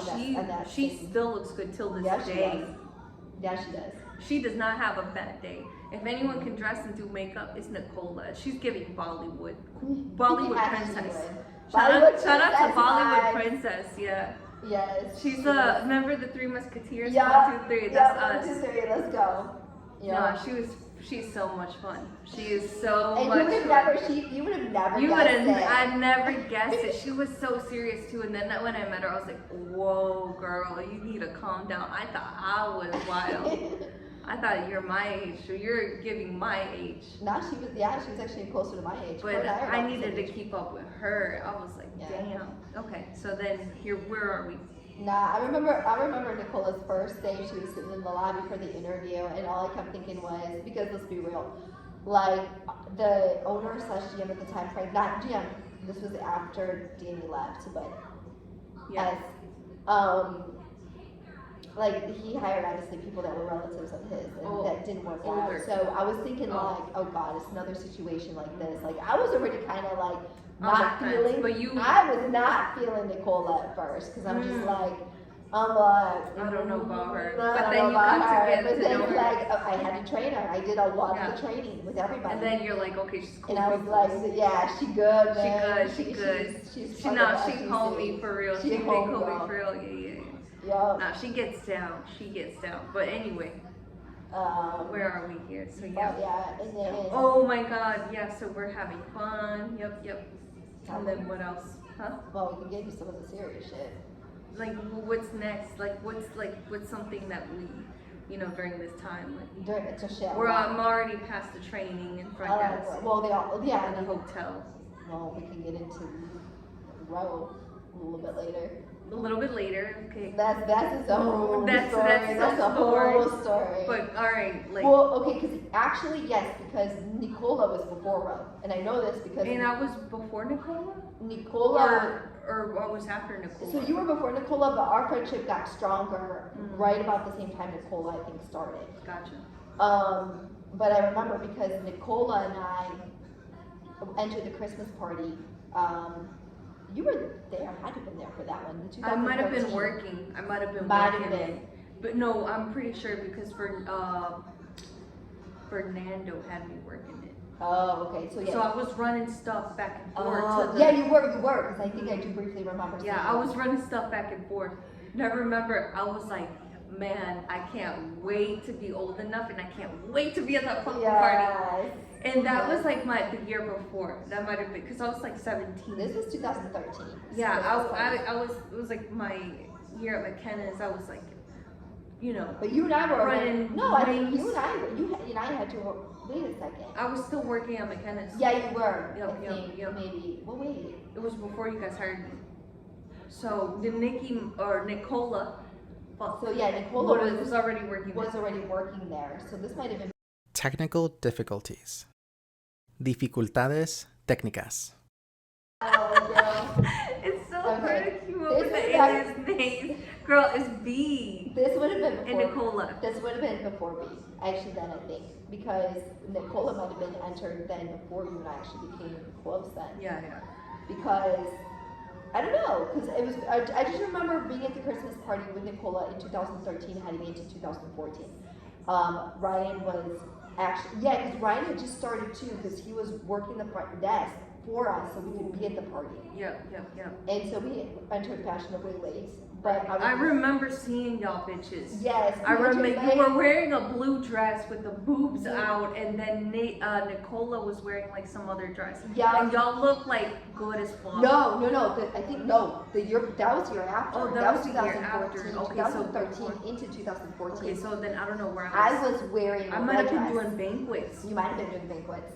she still looks good till this day. Yeah, she does. She does not have a bad day. If anyone can dress and do makeup, it's Nicola. She's giving Bollywood princess. Shout out to Bollywood princess, yeah. Yes. She's remember the Three Musketeers? Yeah. 1, 2, 3. That's us. 1, 2, 3. Let's go. Yeah. No, she's so much fun. She is so much fun. You would have never guessed it. I'd never guessed it. She was so serious too. And then when I met her, I was like, whoa, girl, you need to calm down. I thought I was wild. I thought you're my age, so you're giving my age. No, she was actually closer to my age. But I needed to keep up with her. I was like, damn. Okay, so then where are we? Nah, I remember Nicola's first day. She was sitting in the lobby for the interview, and all I kept thinking was, because let's be real, like the owner / GM at the time, not GM, This was after Danny left, but Yeah. like he hired obviously people that were relatives of his, and that didn't work out. So I was thinking like, oh God, it's another situation like this. Like I was already kind of like not feeling. But you, I was not feeling Nicola at first because I'm just like. I'm like, I don't know about her. No, But then you got to get to know her. Like, I had to train her. I did a lot of the training with everybody. And then you're like, okay, she's cool. And I was like, yeah, she good, man. She good. She's she homie for real. She big homie for real. Yeah. Yup. Nah, she gets down. But anyway, where are we here? So yeah, and then. Oh my God, yeah. So we're having fun. Yep. And then what else? Huh? Well, we can get you some of the serious shit. Like what's next? What's something that we, during this time, I'm already past the training and front desk. Well, they all, yeah, in the hotel. Well, we can get into row a little bit later. Okay. That's its own story. That's a whole story. But all right, well, okay, because actually yes, because Nicola was before Roe, and I know this because. And I was before Nicola. Or I was after Nicola. So you were before Nicola, but our friendship got stronger right about the same time Nicola, I think, started. Gotcha. But I remember because Nicola and I entered the Christmas party. You were there. I had to have been there for that one. I might have been working. But no, I'm pretty sure because Fernando had me working it. Oh, okay. So yeah. So I was running stuff back and forth. Yeah, you were, because I think I do briefly remember. Yeah, I was running stuff back and forth. And I remember I was like, man, I can't wait to be old enough, and I can't wait to be at that fucking party. And that was like the year before. That might have been because I was like 17. This was 2013. Yeah, I was. It was like my year at McKenna's. I was like, But you and I were running. No, I think you and I had to work. Wait a second. I was still working at McKenna's. Yeah, you were. Yep. Maybe. Well, wait. It was before you guys hired me. So the Nicola. So yeah, Nicola was already working. There. So this might have been. Technical difficulties. Dificultades técnicas. Oh, girl. It's so hard to keep up with the aliens' names. Girl, it's B. This would have been before. And Nicola. This would have been before B. Actually, then I think because Nicola might have been entered then before you and I actually became close then. Yeah. Because I don't know, because it was. I just remember being at the Christmas party with Nicola in 2013, heading into 2014. Ryan was actually, because Ryan had just started too, because he was working the front desk for us so we could be at the party. Yep. And so we entered fashionably late. But I remember seeing y'all bitches. Yes. I remember you were wearing a blue dress with the boobs out, and then Nicola was wearing like some other dress. Yeah. And y'all look like good as fuck. No. I think the year that was the year after. Oh, that was the year 2014. after. Okay, 2013 into 2014. Okay, so then I don't know where I was wearing. I might have been doing banquets. You might have been doing banquets.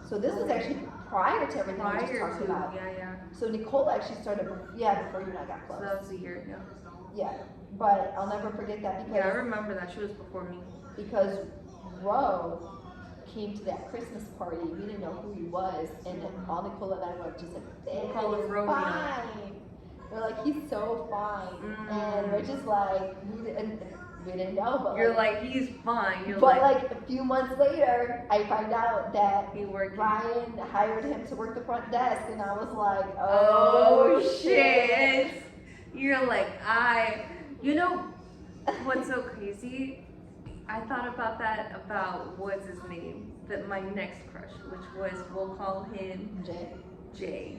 So this was actually prior to everything we just talked about. Yeah. So Nicola actually started, before you and I got close. So that was a year, yeah. Yeah, but I'll never forget that because. Yeah, I remember that. She was before me. Because Ro came to that Christmas party. We didn't know who he was, and all Nicola and I were just like, we'll call him Romeo. Fine. We're like, he's so fine, and we're just like, we didn't know, but you're like he's fine. But like a few months later, I find out that Ryan hired him to work the front desk, and I was like, oh shit. You're like, what's so crazy? I thought about that about what's his name, my next crush, which was, we'll call him Jay.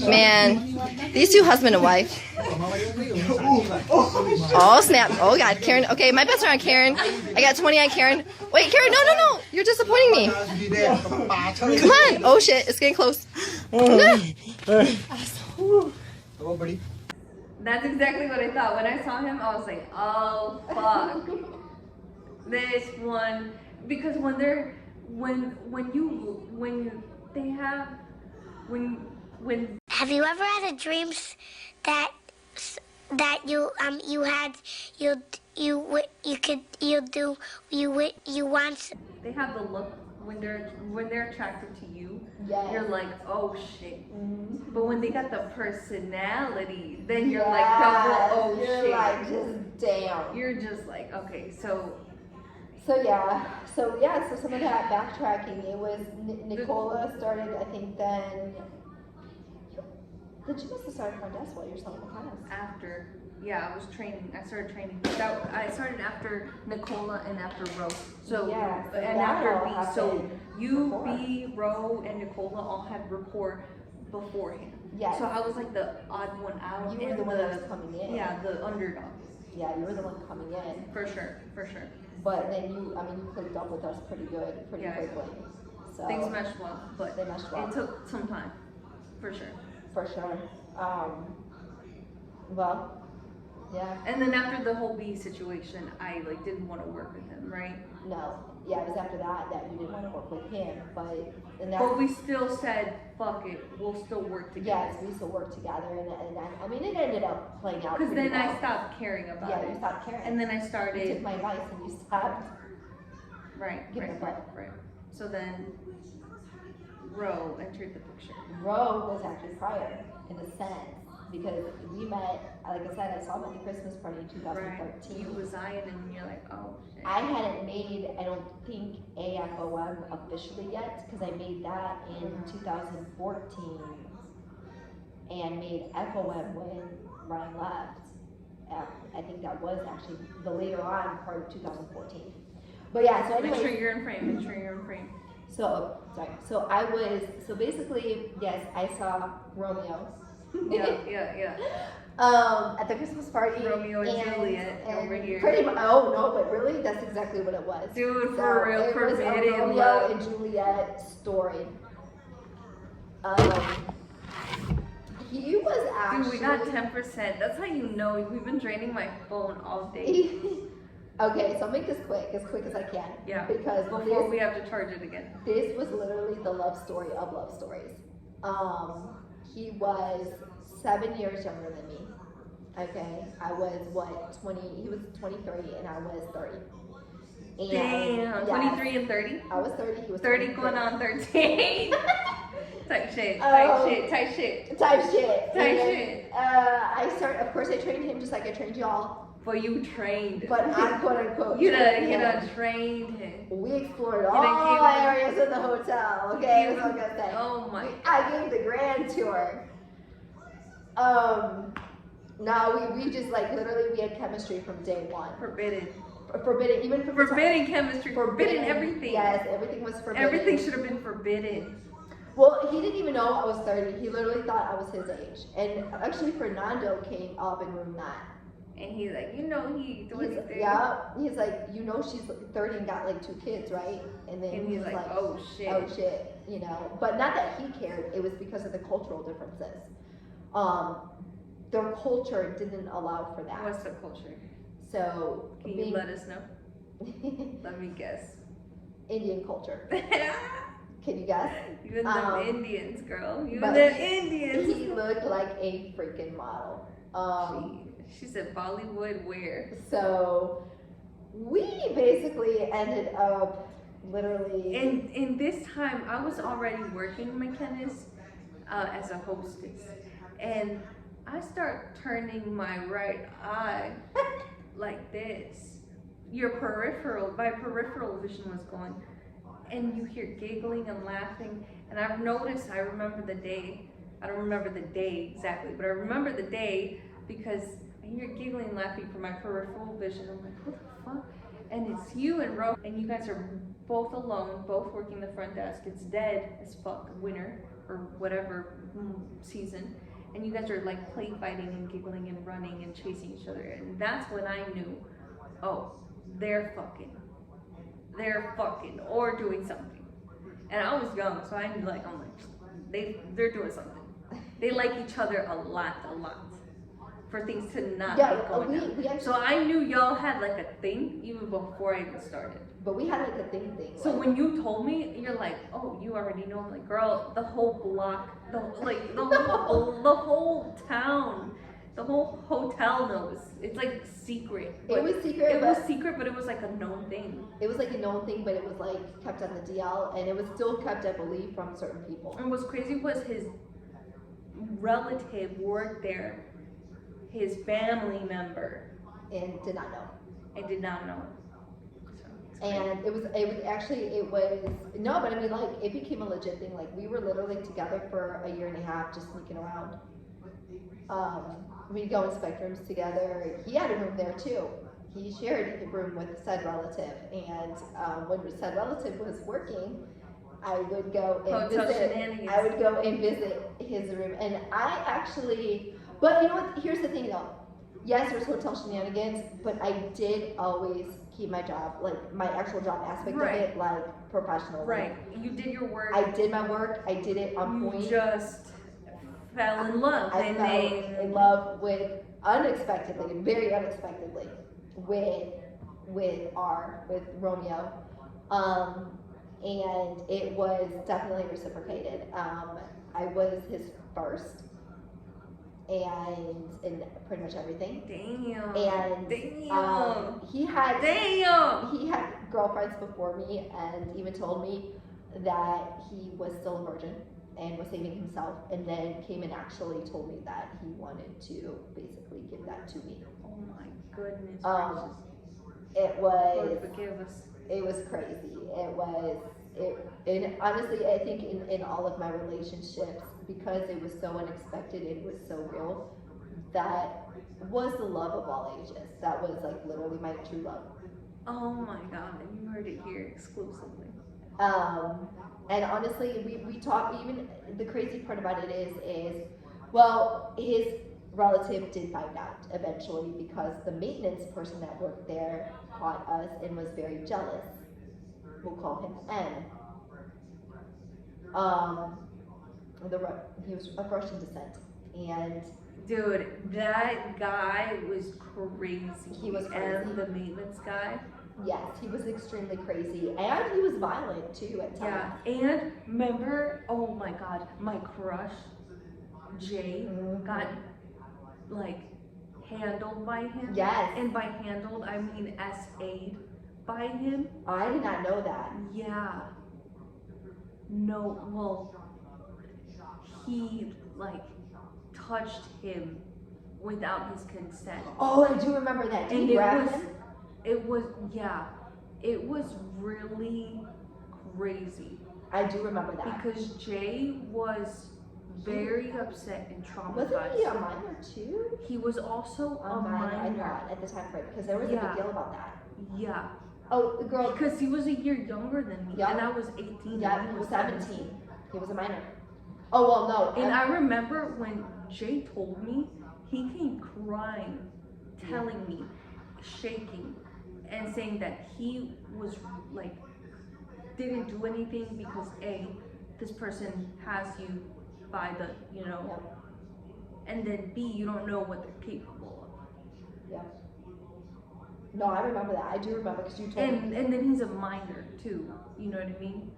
Man, these two husband and wife. Oh snap! Oh god, Karen. Okay, my bets are on Karen. I got 20 on Karen. Wait, Karen, no! You're disappointing me. Come on! Oh shit, it's getting close. That's exactly what I thought. When I saw him, I was like, oh fuck. This one, because when Have you ever had a dream that you once? They have the look when they're attracted to you, Yes. you're like, oh shit. Mm-hmm. But when they got the personality, then you're like double oh you're shit. like just damn. You're just like, okay, so So some of that backtracking, it was Nicola started, I think then you must have started front desk while you're selling the class. after, yeah, I was training. I started training. I started after Nicola and after Ro. So Yeah, so and that after all B. So happened you, before. B, Ro, and Nicola all had rapport beforehand. Yes. So I was like the odd one out. You were and the one that was coming in. Yeah, the underdog. Yeah, you were the one coming in. For sure. But then you clicked up with us pretty quickly. So Things meshed well, but they meshed well. it took some time. For sure. For sure. Well, yeah. And then after the whole B situation, I like didn't want to work with him, right? No. Yeah, it was after that you didn't want to work with him, But we still said, fuck it, we'll still work together. Yes, we still worked together, and I mean, it ended up playing out. Because pretty then I well. stopped caring about it. Yeah, you stopped caring. And then I You started. took my advice and you stopped. Right. So then, Ro entered the picture. Ro was actually prior, in a sense, because we met, like I said, I saw him at the Christmas party in 2013. You was eyeing him and you're like, oh shit. I hadn't made, I don't think, AFOM officially yet, because I made that in 2014 and made FOM when Ryan left. I think that was actually the later on part of 2014. But yeah, so anyway. Make sure you're in frame. So basically, yes, I saw Romeo. Yeah. At the Christmas party. Romeo and Juliet over here. Pretty much. Oh no, but really, that's exactly what it was. Dude, for real, it was a forbidden Romeo love. and Juliet story. He was actually. Dude, we got 10%. That's how you know. We've been draining my phone all day. Okay, so I'll make this quick as I can. Yeah. Because before we have to charge it again. This was literally the love story of love stories. He was 7 years younger than me. Okay, I was 20? He was 23 and I was 30. And damn, 23 and 30? I was 30. He was 30 23. going on 13. Type shit. Of course, I trained him just like I trained y'all. But you trained. But I quote unquote you done trained him. We explored all areas of the hotel. Okay, that's what I'm gonna say. Oh my God. I gave the grand tour. No, we just like literally we had chemistry from day one. Forbidden, even from forbidden chemistry, forbidden everything. Yes, everything was forbidden. Everything should have been forbidden. Well, he didn't even know I was 30. He literally thought I was his age. And actually, Fernando came up in room 9. And he's like, you know, he's he's like, you know, she's 30 and got like 2 kids, right? And then he's like, oh shit, you know. But not that he cared. It was because of the cultural differences. Their culture didn't allow for that. What's the culture? So can you let us know? Let me guess. Indian culture. Can you guess? You and them Indians, girl. You and them Indians. He looked like a freaking model. She said Bollywood where? So we basically ended up literally. In this time, I was already working McKenna's as a hostess, and I start turning my right eye like this. My peripheral vision was going, and you hear giggling and laughing, and I've noticed. I remember the day. I don't remember the day exactly, but I remember the day because I hear giggling and laughing from my peripheral vision. I'm like, what the fuck? And it's you and Ro, and you guys are both alone, both working the front desk. It's dead as fuck, winter or whatever season, and you guys are like play fighting and giggling and running and chasing each other. And that's when I knew, oh, they're fucking or doing something. And I was young, so I'm like, they're doing something. They like each other a lot. For things to not be going on. We actually, so I knew y'all had like a thing even before I even started. But we had like a thing. So when you told me, you're like, oh, you already know. I'm like, girl, the whole block, the whole town The whole hotel knows. It's like secret. It was secret. It was secret, but it was like a known thing. It was like a known thing, but it was like kept on the DL, and it was still kept, I believe, from certain people. And what's crazy was his relative worked there, his family member, and did not know. And did not know. And it was no, but I mean, like, it became a legit thing. Like, we were literally together for a year and a half, just sneaking around. We'd go inspect rooms together. He had a room there too. He shared a room with said relative, and when said relative was working, I would go and visit. I would go and visit his room, and I actually. But you know what? Here's the thing, though. Yes, there's hotel shenanigans, but I did always keep my job, like my actual job aspect of it, like professional. Right. You did your work. I did my work. I did it on point. You just fell in love. I fell in love with unexpectedly, very unexpectedly, with Romeo, and it was definitely reciprocated. I was his first. And in pretty much everything. Damn. And he had girlfriends before me, and even told me that he was still a virgin and was saving himself, and then came and actually told me that he wanted to basically give that to me. Oh my goodness. It was. Lord forgive us. It was crazy. And honestly, I think in all of my relationships, because it was so unexpected, it was so real, that was the love of all ages. That was like literally my true love. Oh my God, you heard it here exclusively. And honestly, we talk, even the crazy part about it is, well, his relative did find out eventually, because the maintenance person that worked there caught us and was very jealous. We'll call him M. He was of Russian descent, and dude, that guy was crazy. He was crazy. And the maintenance guy. Yes, he was extremely crazy, and he was violent too at times. Yeah, and remember, oh my God, my crush, Jay, got like handled by him. Yes. And by handled, I mean SA'd by him. I did not know that. Yeah. No, well, he like touched him without his consent. Oh, I do remember that. Did he grab him? It was really crazy. I do remember that. Because Jay was very upset and traumatized. Wasn't he a minor too? He was also a minor. I thought at the time frame, because there was a big deal about that. Yeah. Oh, girl. Because he was a year younger than me, and I was 18. Yeah, he was 17. He was a minor. Oh, well, no. And I remember when Jay told me, he came crying, telling me, shaking, and saying that he was like, didn't do anything because A, this person has you by the, you know, and then B, you don't know what they're capable of. Yeah. No, I remember that. I do remember, because you told me. And then he's a minor too. You know what I mean?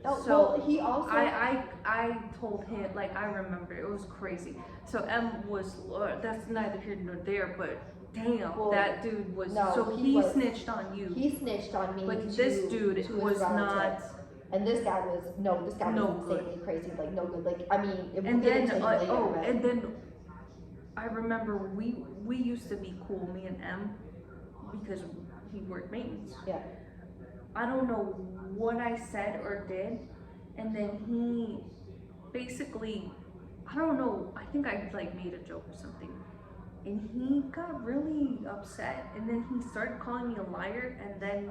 Oh, so well, he also. I told him, like, I remember it was crazy. So M was, that's neither here nor there, but damn, well, that dude was. No, so he snitched on you. He snitched on me. But this dude was not. And this guy was insanely crazy, like no good. Like, I mean, and then and then I remember we used to be cool, me and M, because he worked maintenance. Yeah. I don't know what I said or did, and then he basically, I don't know, I think I like made a joke or something, and he got really upset, and then he started calling me a liar, and then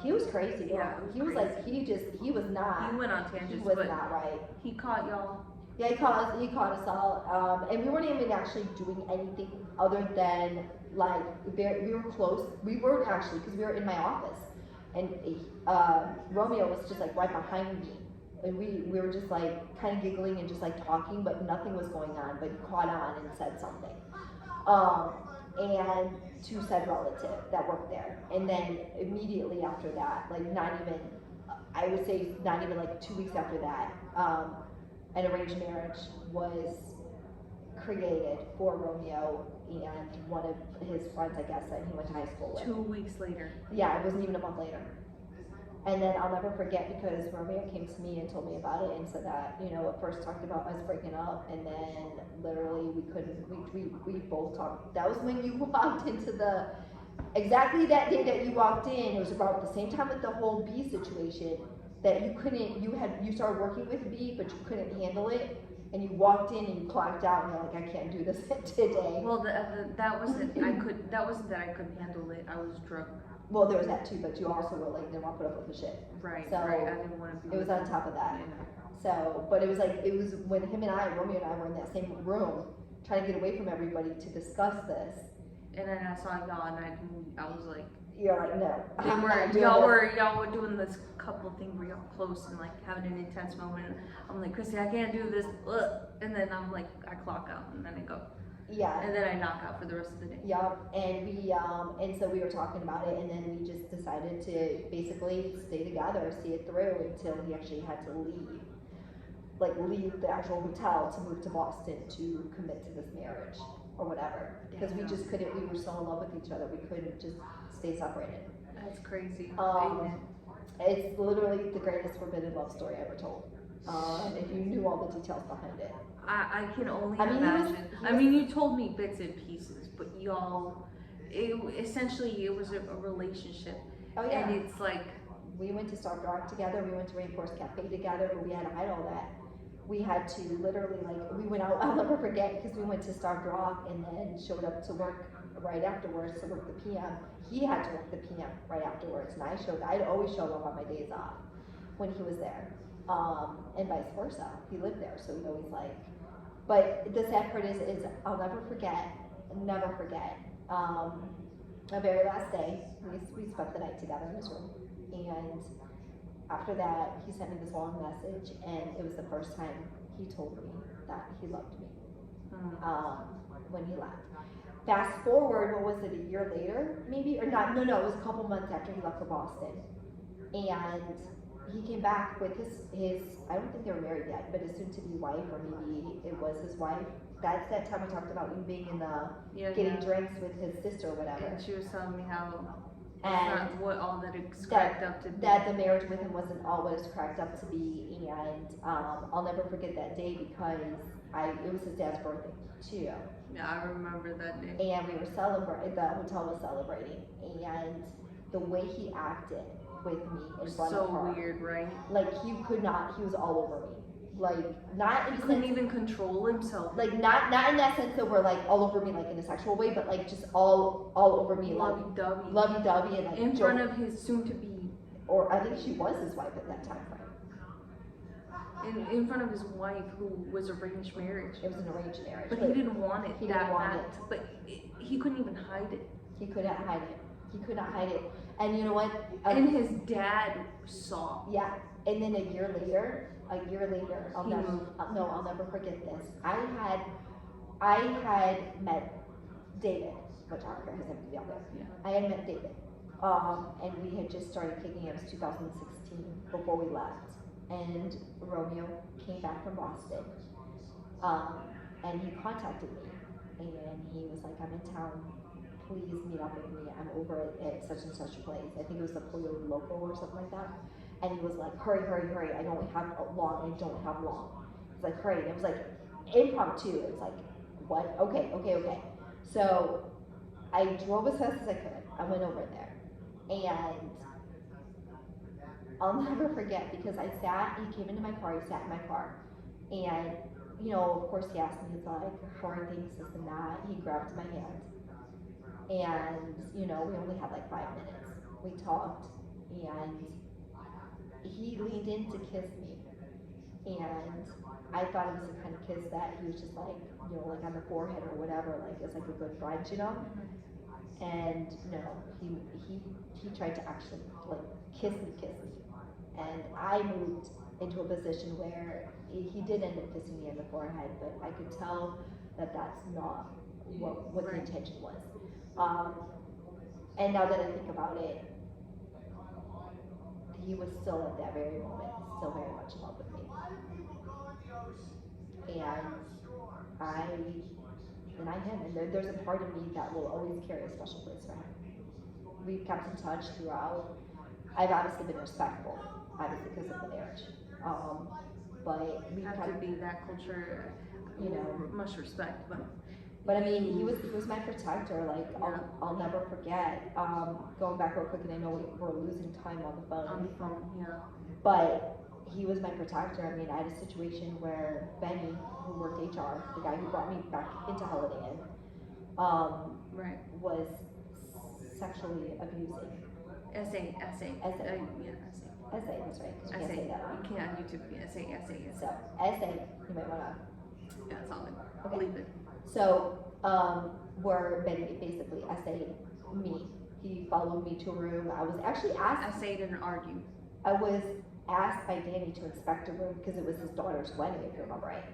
he was crazy. Yeah, he was like, he was not. He went on tangents. He was not right. He caught y'all. Yeah, he caught us all, and we weren't even actually doing anything other than like we were close. We weren't actually, because we were in my office, and Romeo was just like right behind me, and we were just like kind of giggling and just like talking, but nothing was going on. But he caught on and said something, and to said relative that worked there, and then immediately after that, like I would say not even like 2 weeks after that, an arranged marriage was created for Romeo and one of his friends, I guess, that he went to high school with. 2 weeks later. Yeah, it wasn't even a month later. And then I'll never forget because Romeo came to me and told me about it and said that, you know, at first talked about us breaking up and then literally we both talked. That was when you walked into exactly that day that you walked in, it was about the same time with the whole B situation that you started working with B, but you couldn't handle it. And you walked in and you clocked out and you're like, I can't do this today. Well, that wasn't that I couldn't handle it. I was drunk. Well, there was that too, but you also were like, didn't want to put up with the shit. Right, so right. I didn't want to be. It was on top of that. Yeah. So, but it was when Romeo and I were in that same room, trying to get away from everybody to discuss this. And then I saw y'all and I was like, you're like, no. Y'all were doing this couple thing where y'all close and like having an intense moment. I'm like, Christy, I can't do this. Ugh. And then I'm like, I clock out and then I go. Yeah. And then I knock out for the rest of the day. Yeah. And and so we were talking about it and then we just decided to basically stay together, see it through until he actually had to leave. Like leave the actual hotel to move to Boston to commit to this marriage or whatever. Because we just couldn't, we were so in love with each other, we couldn't just stay separated. That's crazy. It's literally the greatest forbidden love story ever told. If you knew all the details behind it. I can only imagine. You told me bits and pieces, but y'all, essentially it was a relationship. Oh yeah. And it's like, we went to Starved Rock together, we went to Rainforest Cafe together, but we had to hide all that. We had to literally, we went out, I'll never forget, because we went to Starved Rock and then showed up to work right afterwards to work the PM. He had to work the PM right afterwards, and I'd always show up on my days off when he was there. And vice versa. He lived there, so he always but the sad part is I'll never forget, my very last day, we spent the night together in his room, and after that, he sent me this long message, and it was the first time he told me that he loved me, when he left. Fast forward, what was it, a year later, maybe? Or not, no, it was a couple months after he left for Boston, and he came back with his I don't think they were married yet, but his soon-to-be wife, or maybe it was his wife. That's that time I talked about you being in getting drinks with his sister or whatever. And she was telling me how and what all that it's cracked up to be. That the marriage with him wasn't all what it's cracked up to be, and I'll never forget that day because it was his dad's birthday too. Yeah, I remember that day. And we were celebrating. The hotel was celebrating, and the way he acted with me in front of her. So weird, right? Like he was all over me. Like not in he couldn't even control himself. Like not in that sense that we're like all over me like in a sexual way, but like just all over me, lovey dovey and like in front of his soon to be, or I think she was his wife at that time frame. In front of his wife, who was arranged marriage. It was an arranged marriage, but he didn't want it. He didn't want it. But he couldn't even hide it. He couldn't hide it. He could not hide it. And you know what? And his dad saw. Yeah. And then a year later, I'll never forget this. I had met David, which Oscar has him down there. Yeah. I had met David. And we had just started kicking it. It was 2016 before we left. And Romeo came back from Boston. And he contacted me. And he was like, I'm in town. Please meet up with me. I'm over at such and such a place. I think it was the Pollo Loco or something like that. And he was like, hurry. I don't have long. It's like, hurry. And it was like impromptu. It was like, what? Okay. So I drove as fast as I could. I went over there. And I'll never forget because he came into my car, he sat in my car. And, you know, of course he asked me, he's like, how are things, this and that. He grabbed my hand. And, you know, we only had like 5 minutes. We talked, and he leaned in to kiss me. And I thought it was the kind of kiss that he was just like, you know, like on the forehead or whatever, like it's like a good friend, you know? And no, he tried to actually like kiss me. And I moved into a position where he did end up kissing me on the forehead, but I could tell that that's not what the intention was. And now that I think about it, he was still at that very moment, still very much in love with me. And deny him, and there's a part of me that will always carry a special place for him. We've kept in touch throughout. I've obviously been respectful, obviously because of the marriage. But we have to be that culture, you know, much respect, but I mean, he was my protector. Like I'll never forget. Going back real quick, and I know we're losing time on the phone. On the phone, yeah. But he was my protector. I mean, I had a situation where Benny, who worked HR, the guy who brought me back into Holiday Inn, was sexually abusing. Essay. That's right. 'Cause you can't say that. You can't on YouTube. Essay. So essay, you might wanna. Yeah, it's on it. Okay. Leave it. So, where Benny basically essayed me. He followed me to a room. I was actually asked. Essayed and argued. I was asked by Danny to inspect a room because it was his daughter's wedding, if you remember right.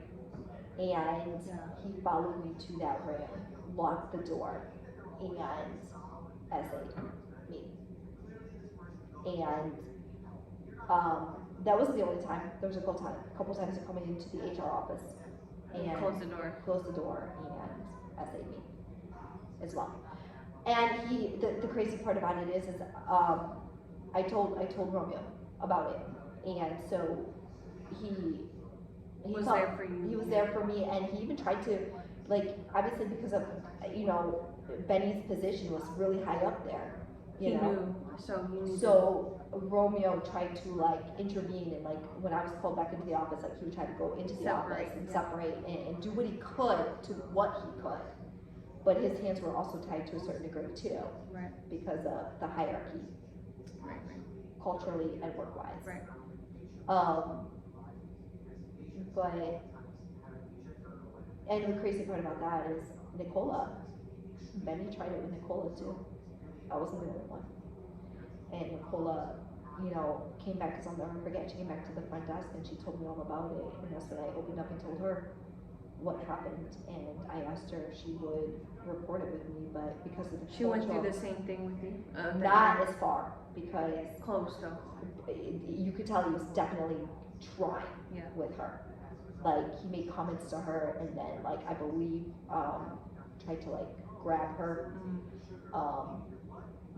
And he followed me to that room, locked the door, and essayed me. And that wasn't the only time. There was a couple times of coming into the HR office and close the door and essayed me as well. And the crazy part about it is I told Romeo about it, and so he was felt, there for you. He was there for me, and he even tried to, like, obviously because of, you know, Benny's position was really high up there. You know? So Romeo tried to like intervene, and like when I was called back into the office, like he would try to go into the office and separate and do what he could to what he could. But his hands were also tied to a certain degree too, right? Because of the hierarchy, right, culturally and work-wise, right. But and the crazy part about that is Nicola. Benny tried it with Nicola too. I wasn't the only one. And Nicola, you know, came back, because I'll never forget, she came back to the front desk and she told me all about it. And that's when I opened up and told her what happened. And I asked her if she would report it with me, but because of the She went through the same thing with you? Not as far, because close though. You could tell he was definitely trying with her. Like, he made comments to her, and then, like, I believe, tried to, like, grab her.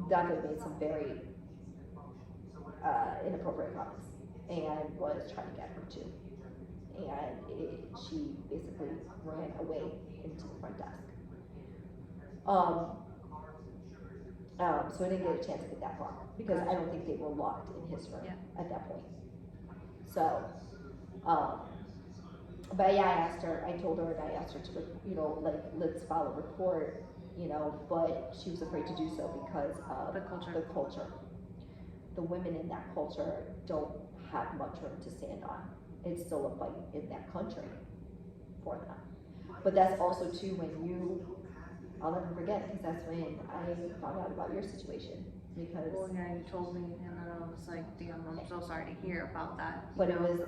Definitely made some very inappropriate comments, and was trying to get her too. And she basically ran away into the front desk. So I didn't get a chance to get that far, because I don't think they were locked in his room at that point. So, but yeah, I told her, and I asked her to, you know, like, let's file a report, you know, but she was afraid to do so because of the culture. The women in that culture don't have much room to stand on. It's still a fight in that country for them. But that's also too I'll never forget, because that's when I found out about your situation. Because you told me, and then I was like, damn, I'm so sorry to hear about that. But it was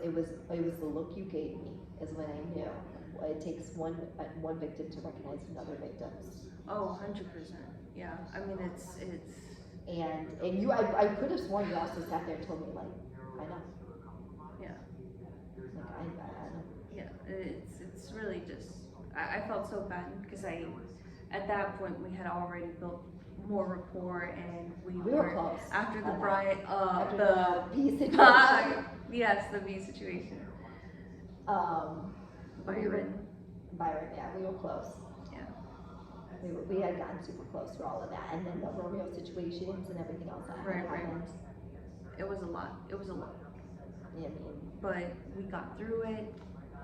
the look you gave me is when I knew. It takes one victim to recognize another victim. Oh, 100%. Yeah, I mean, it's. And you, I could have sworn you also sat there and told me, like, I know. Yeah. Like, I know. Yeah, it's really just, I felt so bad, because at that point, we had already built more rapport, and we were close. After the the B situation. Yes, the B situation. Byron, yeah, we were close. Yeah. We had gotten super close for all of that, and then the Romeo situations and everything else that happened. It was a lot. Yeah, I mean, but we got through it.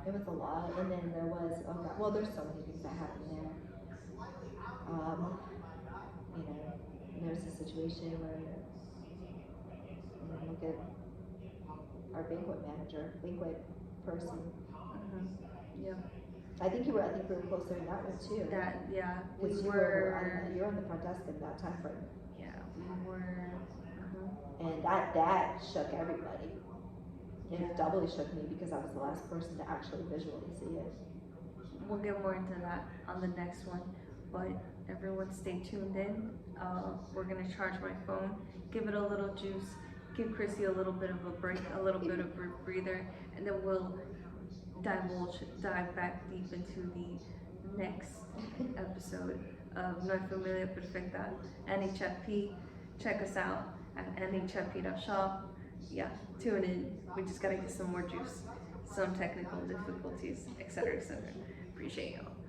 It was a lot, and then there was, well, there's so many things that happened there. You know, there's a situation where, look at our banquet person. Yeah. I think we were closer in that one too. We were. You're on the front desk in that time frame. Yeah, we were. And that shook everybody. It doubly shook me, because I was the last person to actually visually see it. We'll get more into that on the next one, but everyone stay tuned in. We're gonna charge my phone, give it a little juice, give Chrissy a little bit of a break, a little bit of a breather, and then we'll dive back deep into the next episode of No Familia Perfecta, NHFP. Check us out at nhfp.shop. Yeah, tune in. We just gotta get some more juice, some technical difficulties, etc., etc. Appreciate y'all.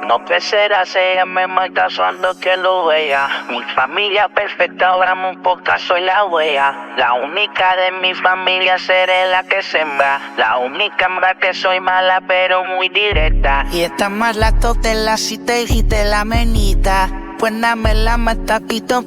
No crecerá, me mata cuando que lo vea. Mi familia perfecta, ahora muy poca soy la wea. La única de mi familia seré la que sembra. La única hembra que soy mala pero muy directa. Y esta más la tote la si te dijiste la menita. Pues dame la mata pito.